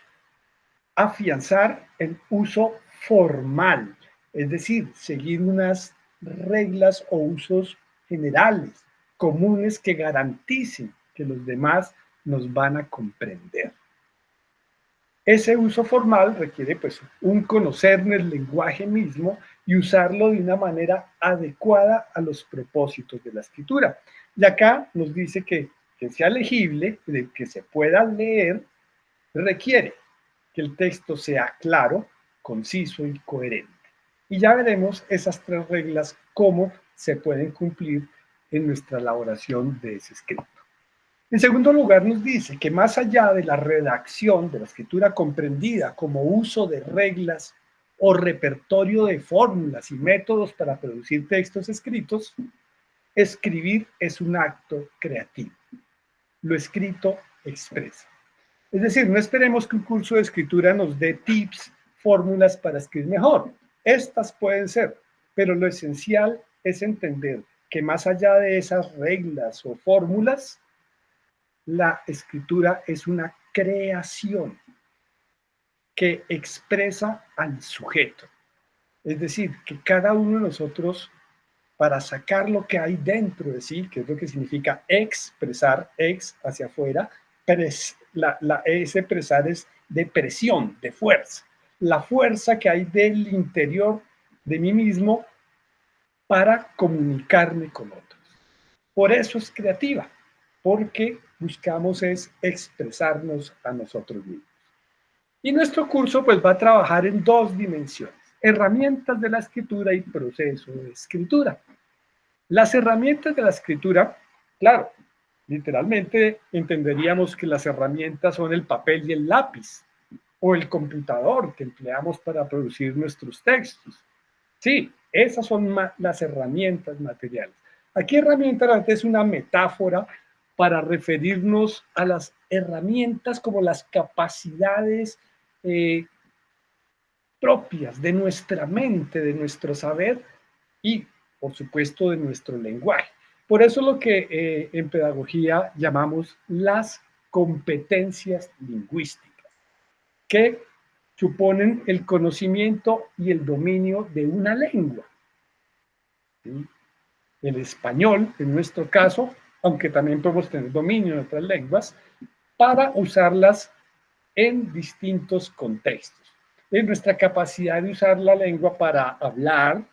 afianzar el uso formal, es decir, seguir unas reglas o usos generales, comunes que garanticen que los demás nos van a comprender. Ese uso formal requiere pues un conocer el lenguaje mismo y usarlo de una manera adecuada a los propósitos de la escritura. Y acá nos dice que sea legible, que se pueda leer, requiere que el texto sea claro, conciso y coherente. Y ya veremos esas tres reglas cómo se pueden cumplir en nuestra elaboración de ese escrito. En segundo lugar, nos dice que más allá de la redacción de la escritura comprendida como uso de reglas o repertorio de fórmulas y métodos para producir textos escritos, escribir es un acto creativo. Lo escrito expresa. Es decir, no esperemos que un curso de escritura nos dé tips, fórmulas para escribir mejor. Estas pueden ser, pero lo esencial es entender que más allá de esas reglas o fórmulas, la escritura es una creación que expresa al sujeto. Es decir, que cada uno de nosotros, para sacar lo que hay dentro de sí, que es lo que significa expresar, ex hacia afuera, ese expresar es de presión, de fuerza. La fuerza que hay del interior de mí mismo para comunicarme con otros. Por eso es creativa, porque buscamos es expresarnos a nosotros mismos. Y nuestro curso pues va a trabajar en dos dimensiones: herramientas de la escritura y proceso de escritura. Las herramientas de la escritura, claro, literalmente entenderíamos que las herramientas son el papel y el lápiz, o el computador que empleamos para producir nuestros textos. Sí, esas son las herramientas materiales. Aquí herramienta es una metáfora para referirnos a las herramientas como las capacidades propias de nuestra mente, de nuestro saber y, por supuesto, de nuestro lenguaje. Por eso lo que en pedagogía llamamos las competencias lingüísticas, que suponen el conocimiento y el dominio de una lengua. ¿Sí? El español, en nuestro caso, aunque también podemos tener dominio de otras lenguas, para usarlas en distintos contextos. Es nuestra capacidad de usar la lengua para hablar,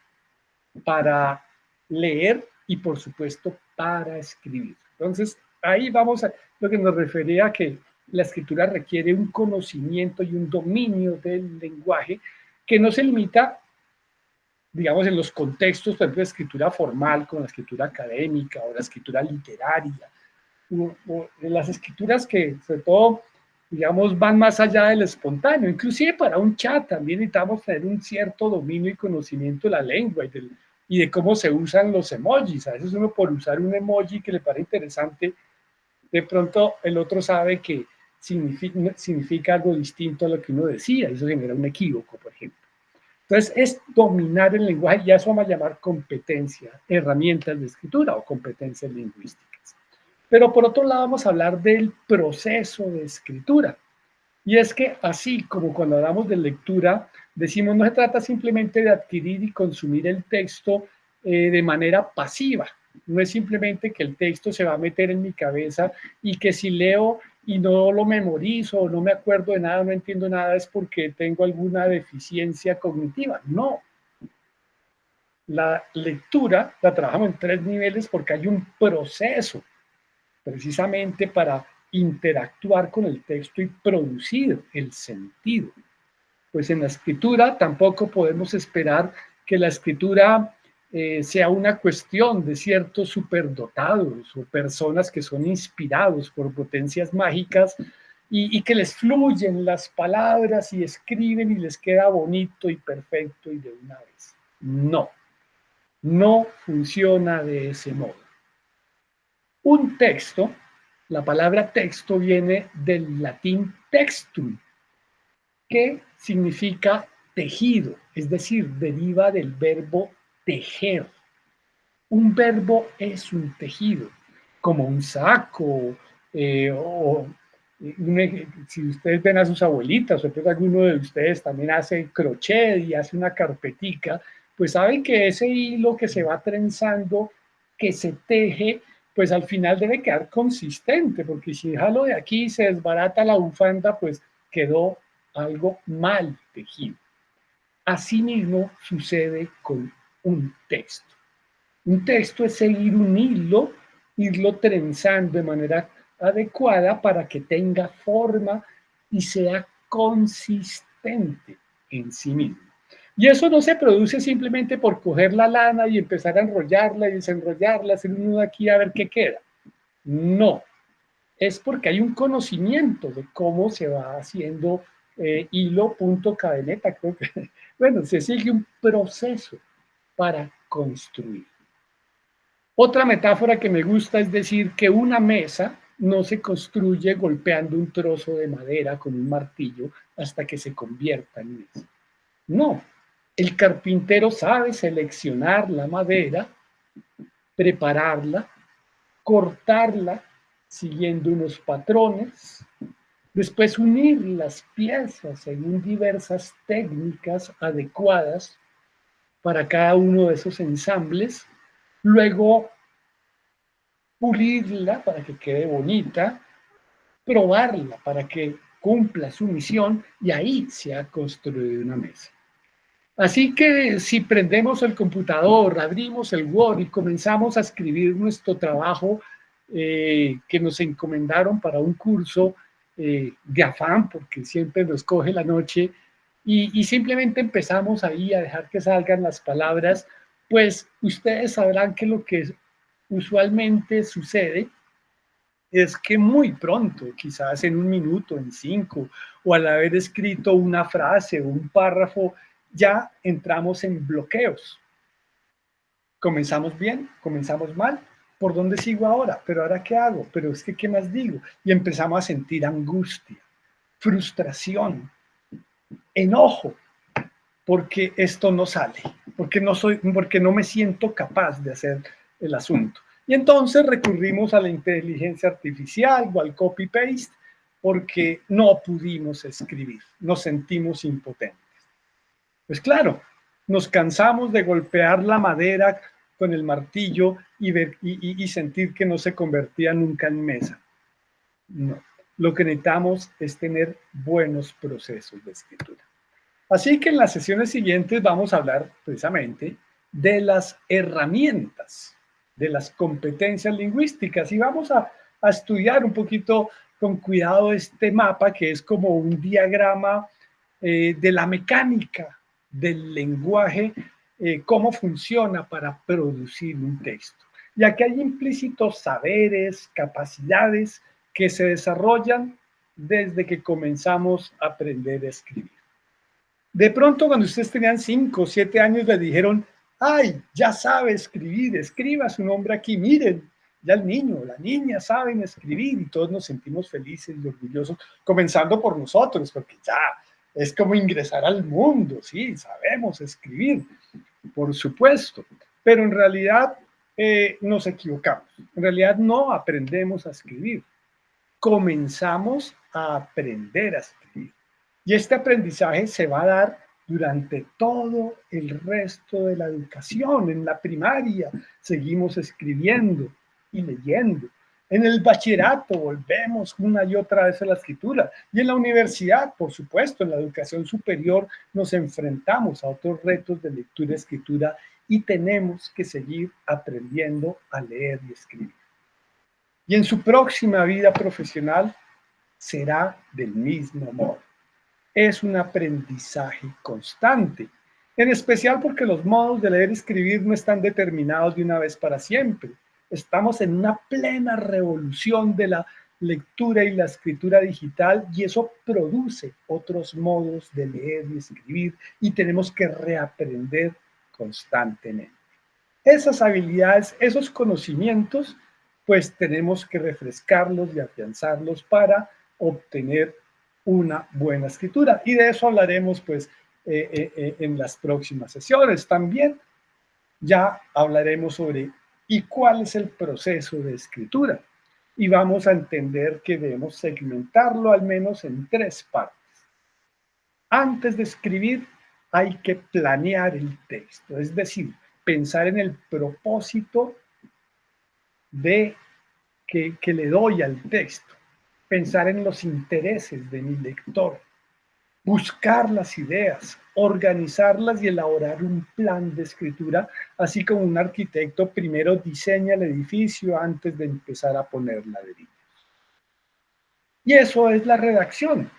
para leer y, por supuesto, para escribir. Entonces, ahí vamos a lo que nos refería a que la escritura requiere un conocimiento y un dominio del lenguaje que no se limita, digamos, en los contextos, por ejemplo, de escritura formal, con la escritura académica o la escritura literaria, o las escrituras que, sobre todo, digamos, van más allá del espontáneo. Inclusive para un chat también necesitamos tener un cierto dominio y conocimiento de la lengua y de cómo se usan los emojis. A veces uno, por usar un emoji que le parece interesante, de pronto el otro sabe que significa algo distinto a lo que uno decía. Eso genera un equívoco, por ejemplo. Entonces, es dominar el lenguaje, y eso vamos a llamar competencia, herramientas de escritura o competencias lingüísticas. Pero por otro lado vamos a hablar del proceso de escritura. Y es que así como cuando hablamos de lectura, decimos no se trata simplemente de adquirir y consumir el texto de manera pasiva. No es simplemente que el texto se va a meter en mi cabeza y que si leo y no lo memorizo o no me acuerdo de nada, no entiendo nada, es porque tengo alguna deficiencia cognitiva. No. La lectura la trabajamos en tres niveles porque hay un proceso precisamente para interactuar con el texto y producir el sentido. Pues en la escritura tampoco podemos esperar que la escritura sea una cuestión de ciertos superdotados o personas que son inspirados por potencias mágicas y que les fluyen las palabras y escriben y les queda bonito y perfecto y de una vez. No, no funciona de ese modo. Un texto, la palabra texto viene del latín textum, que significa tejido, es decir, deriva del verbo tejer. Un verbo es un tejido, como un saco, si ustedes ven a sus abuelitas, o pues alguno de ustedes también hace crochet y hace una carpetica, pues saben que ese hilo que se va trenzando, que se teje, pues al final debe quedar consistente, porque si jalo de aquí y se desbarata la bufanda, pues quedó algo mal tejido. Asimismo sucede con un texto. Un texto es seguir un hilo, irlo trenzando de manera adecuada para que tenga forma y sea consistente en sí mismo. Y eso no se produce simplemente por coger la lana y empezar a enrollarla y desenrollarla, hacer un nudo aquí a ver qué queda. No, es porque hay un conocimiento de cómo se va haciendo hilo, punto, cadeneta. Creo que, bueno, se sigue un proceso para construir. Otra metáfora que me gusta es decir que una mesa no se construye golpeando un trozo de madera con un martillo hasta que se convierta en mesa. No, el carpintero sabe seleccionar la madera, prepararla, cortarla siguiendo unos patrones, después unir las piezas según diversas técnicas adecuadas para cada uno de esos ensambles, luego pulirla para que quede bonita, probarla para que cumpla su misión y ahí se ha construido una mesa. Así que si prendemos el computador, abrimos el Word y comenzamos a escribir nuestro trabajo que nos encomendaron para un curso de afán, porque siempre nos coge la noche, y simplemente empezamos ahí a dejar que salgan las palabras, pues ustedes sabrán que lo que usualmente sucede es que muy pronto, quizás en un minuto, en 5, o al haber escrito una frase o un párrafo, ya entramos en bloqueos. Comenzamos bien, comenzamos mal, ¿por dónde sigo ahora? ¿Pero ahora qué hago? ¿Pero es que qué más digo? Y empezamos a sentir angustia, frustración, enojo, porque esto no sale, porque no me siento capaz de hacer el asunto. Y entonces recurrimos a la inteligencia artificial o al copy-paste porque no pudimos escribir, nos sentimos impotentes. Pues claro, nos cansamos de golpear la madera con el martillo y sentir que no se convertía nunca en mesa. No, lo que necesitamos es tener buenos procesos de escritura. Así que en las sesiones siguientes vamos a hablar precisamente de las herramientas, de las competencias lingüísticas y vamos a estudiar un poquito con cuidado este mapa que es como un diagrama de la mecánica del lenguaje, cómo funciona para producir un texto. Y aquí hay implícitos saberes, capacidades que se desarrollan desde que comenzamos a aprender a escribir. De pronto, cuando ustedes tenían 5 o 7 años, les dijeron, ay, ya sabe escribir, escriba su nombre aquí, miren, ya el niño, la niña saben escribir y todos nos sentimos felices y orgullosos, comenzando por nosotros, porque ya es como ingresar al mundo, sí, sabemos escribir, por supuesto, pero en realidad nos equivocamos, en realidad no aprendemos a escribir, comenzamos a aprender a escribir. Y este aprendizaje se va a dar durante todo el resto de la educación. En la primaria seguimos escribiendo y leyendo. En el bachillerato volvemos una y otra vez a la escritura. Y en la universidad, por supuesto, en la educación superior nos enfrentamos a otros retos de lectura y escritura y tenemos que seguir aprendiendo a leer y escribir. Y en su próxima vida profesional será del mismo modo. Es un aprendizaje constante. En especial porque los modos de leer y escribir no están determinados de una vez para siempre. Estamos en una plena revolución de la lectura y la escritura digital y eso produce otros modos de leer y escribir y tenemos que reaprender constantemente. Esas habilidades, esos conocimientos, pues tenemos que refrescarlos y afianzarlos para obtener una buena escritura. Y de eso hablaremos pues en las próximas sesiones. También ya hablaremos sobre y cuál es el proceso de escritura. Y vamos a entender que debemos segmentarlo al menos en 3 partes. Antes de escribir hay que planear el texto, es decir, pensar en el propósito de que le doy al texto, pensar en los intereses de mi lector, buscar las ideas, organizarlas y elaborar un plan de escritura, así como un arquitecto primero diseña el edificio antes de empezar a poner ladrillos. Y eso es la redacción,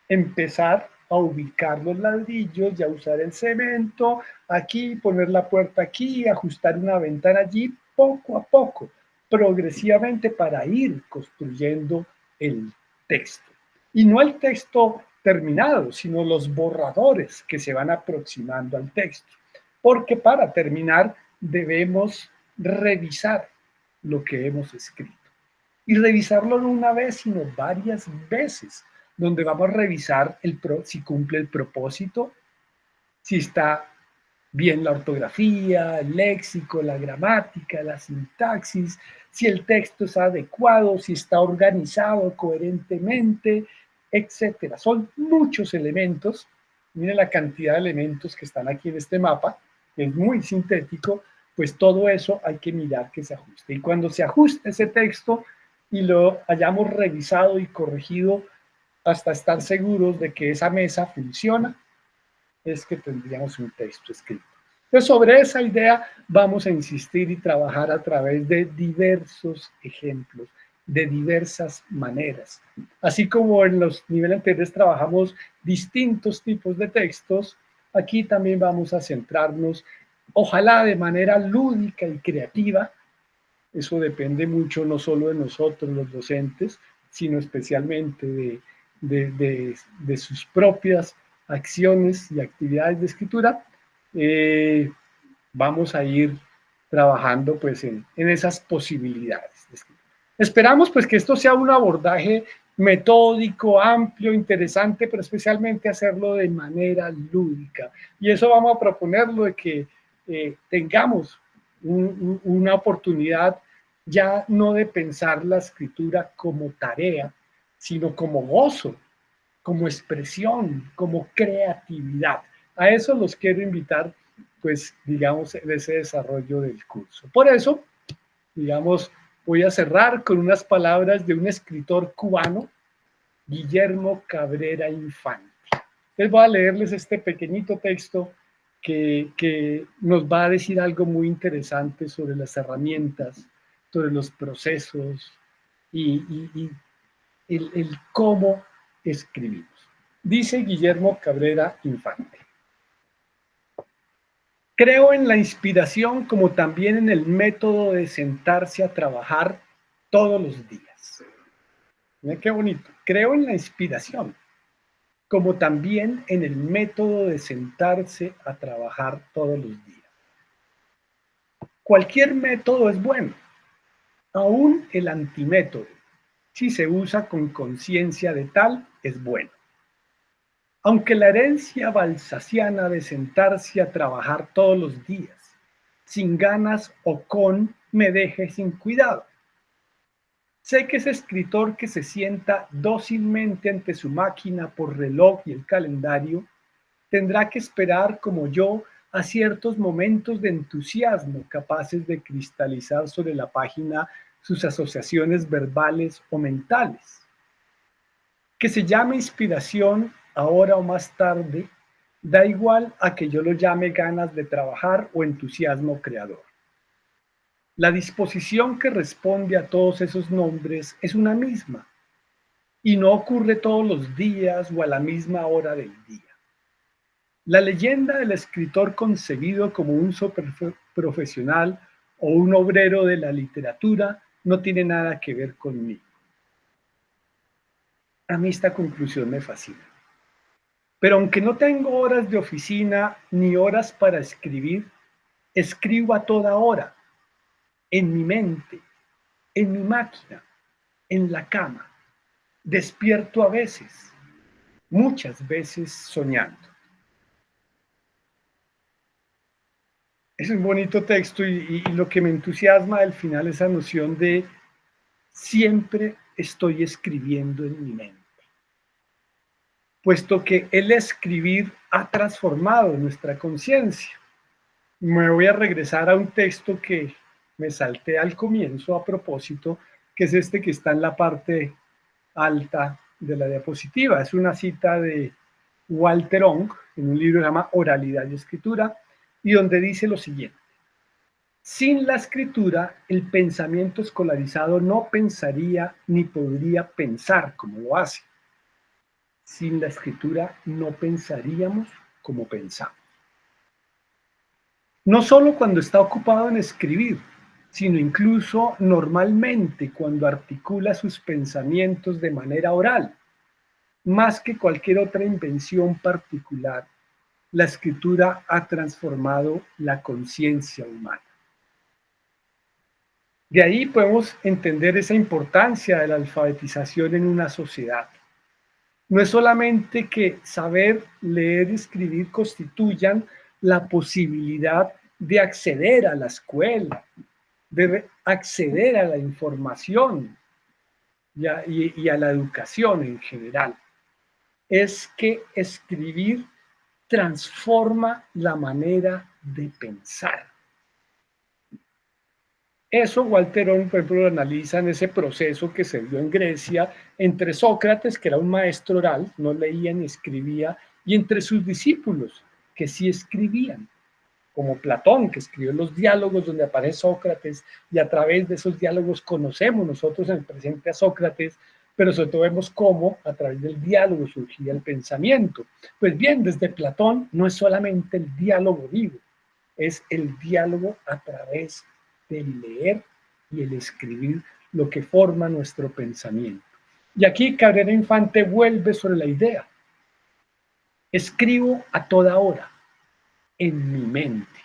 empezar a ubicar los ladrillos y a usar el cemento, aquí, poner la puerta aquí, ajustar una ventana allí, poco a poco, progresivamente para ir construyendo el texto. Y no el texto terminado, sino los borradores que se van aproximando al texto. Porque para terminar debemos revisar lo que hemos escrito. Y revisarlo no una vez, sino varias veces, donde vamos a revisar si cumple el propósito, si está bien la ortografía, el léxico, la gramática, la sintaxis, si el texto es adecuado, si está organizado coherentemente, etcétera. Son muchos elementos. Miren la cantidad de elementos que están aquí en este mapa, que es muy sintético, pues todo eso hay que mirar que se ajuste. Y cuando se ajuste ese texto y lo hayamos revisado y corregido hasta estar seguros de que esa mesa funciona, es que tendríamos un texto escrito. Entonces, sobre esa idea vamos a insistir y trabajar a través de diversos ejemplos, de diversas maneras. Así como en los niveles anteriores trabajamos distintos tipos de textos, aquí también vamos a centrarnos, ojalá de manera lúdica y creativa. Eso depende mucho no solo de nosotros, los docentes, sino especialmente de sus propias acciones y actividades de escritura. Vamos a ir trabajando pues en esas posibilidades de escritura. Esperamos pues que esto sea un abordaje metódico, amplio, interesante, pero especialmente hacerlo de manera lúdica. Y eso vamos a proponerlo de que tengamos una oportunidad ya no de pensar la escritura como tarea, sino como gozo, como expresión, como creatividad. A eso los quiero invitar, pues, digamos, en ese desarrollo del curso. Por eso, digamos, voy a cerrar con unas palabras de un escritor cubano, Guillermo Cabrera Infante. Les voy a leerles este pequeñito texto que nos va a decir algo muy interesante sobre las herramientas, sobre los procesos y el cómo escribimos. Dice Guillermo Cabrera Infante: creo en la inspiración como también en el método de sentarse a trabajar todos los días. Miren qué bonito. Creo en la inspiración como también en el método de sentarse a trabajar todos los días. Cualquier método es bueno, aún el antimétodo, si se usa con conciencia de tal, es bueno. Aunque la herencia balsaciana de sentarse a trabajar todos los días, sin ganas o con, me deje sin cuidado. Sé que ese escritor que se sienta dócilmente ante su máquina por reloj y el calendario, tendrá que esperar como yo a ciertos momentos de entusiasmo capaces de cristalizar sobre la página sus asociaciones verbales o mentales. Que se llame inspiración ahora o más tarde, da igual a que yo lo llame ganas de trabajar o entusiasmo creador. La disposición que responde a todos esos nombres es una misma y no ocurre todos los días o a la misma hora del día. La leyenda del escritor concebido como un superprofesional o un obrero de la literatura no tiene nada que ver conmigo. A mí esta conclusión me fascina. Pero aunque no tengo horas de oficina ni horas para escribir, escribo a toda hora, en mi mente, en mi máquina, en la cama. Despierto a veces, muchas veces soñando. Es un bonito texto y lo que me entusiasma al final es esa noción de siempre estoy escribiendo en mi mente, puesto que el escribir ha transformado nuestra conciencia. Me voy a regresar a un texto que me salté al comienzo a propósito, que es este que está en la parte alta de la diapositiva. Es una cita de Walter Ong en un libro que se llama Oralidad y Escritura, y donde dice lo siguiente: sin la escritura, el pensamiento escolarizado no pensaría ni podría pensar como lo hace. Sin la escritura no pensaríamos como pensamos. No solo cuando está ocupado en escribir, sino incluso normalmente cuando articula sus pensamientos de manera oral. Más que cualquier otra invención particular, la escritura ha transformado la conciencia humana. De ahí podemos entender esa importancia de la alfabetización en una sociedad. No es solamente que saber leer y escribir constituyan la posibilidad de acceder a la escuela, de acceder a la información y a la educación en general. Es que escribir transforma la manera de pensar. Eso Walter Ong, por ejemplo, lo analiza en ese proceso que se dio en Grecia entre Sócrates, que era un maestro oral, no leía ni escribía, y entre sus discípulos, que sí escribían, como Platón, que escribió los diálogos donde aparece Sócrates, y a través de esos diálogos conocemos nosotros en el presente a Sócrates, pero sobre todo vemos cómo a través del diálogo surgía el pensamiento. Pues bien, desde Platón no es solamente el diálogo vivo, es el diálogo a través del leer y el escribir, lo que forma nuestro pensamiento. Y aquí Cabrera Infante vuelve sobre la idea. Escribo a toda hora, en mi mente.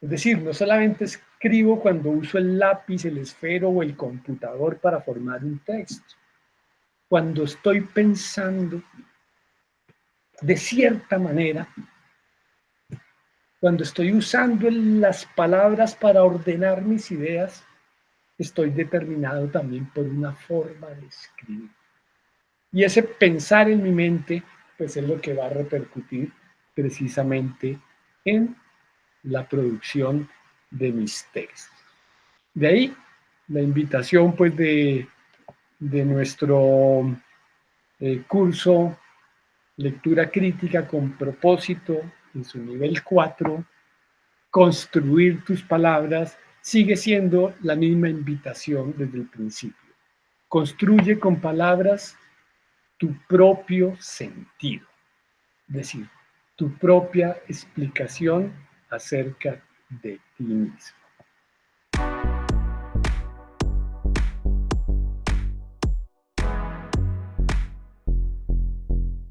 Es decir, no solamente escribo cuando uso el lápiz, el esfero o el computador para formar un texto. Cuando estoy pensando de cierta manera, cuando estoy usando las palabras para ordenar mis ideas, estoy determinado también por una forma de escribir. Y ese pensar en mi mente, pues es lo que va a repercutir precisamente en la producción de mis textos. De ahí la invitación pues de nuestro curso Lectura Crítica con Propósito en su nivel 4, construir tus palabras, sigue siendo la misma invitación desde el principio. Construye con palabras tu propio sentido, es decir, tu propia explicación acerca de ti mismo.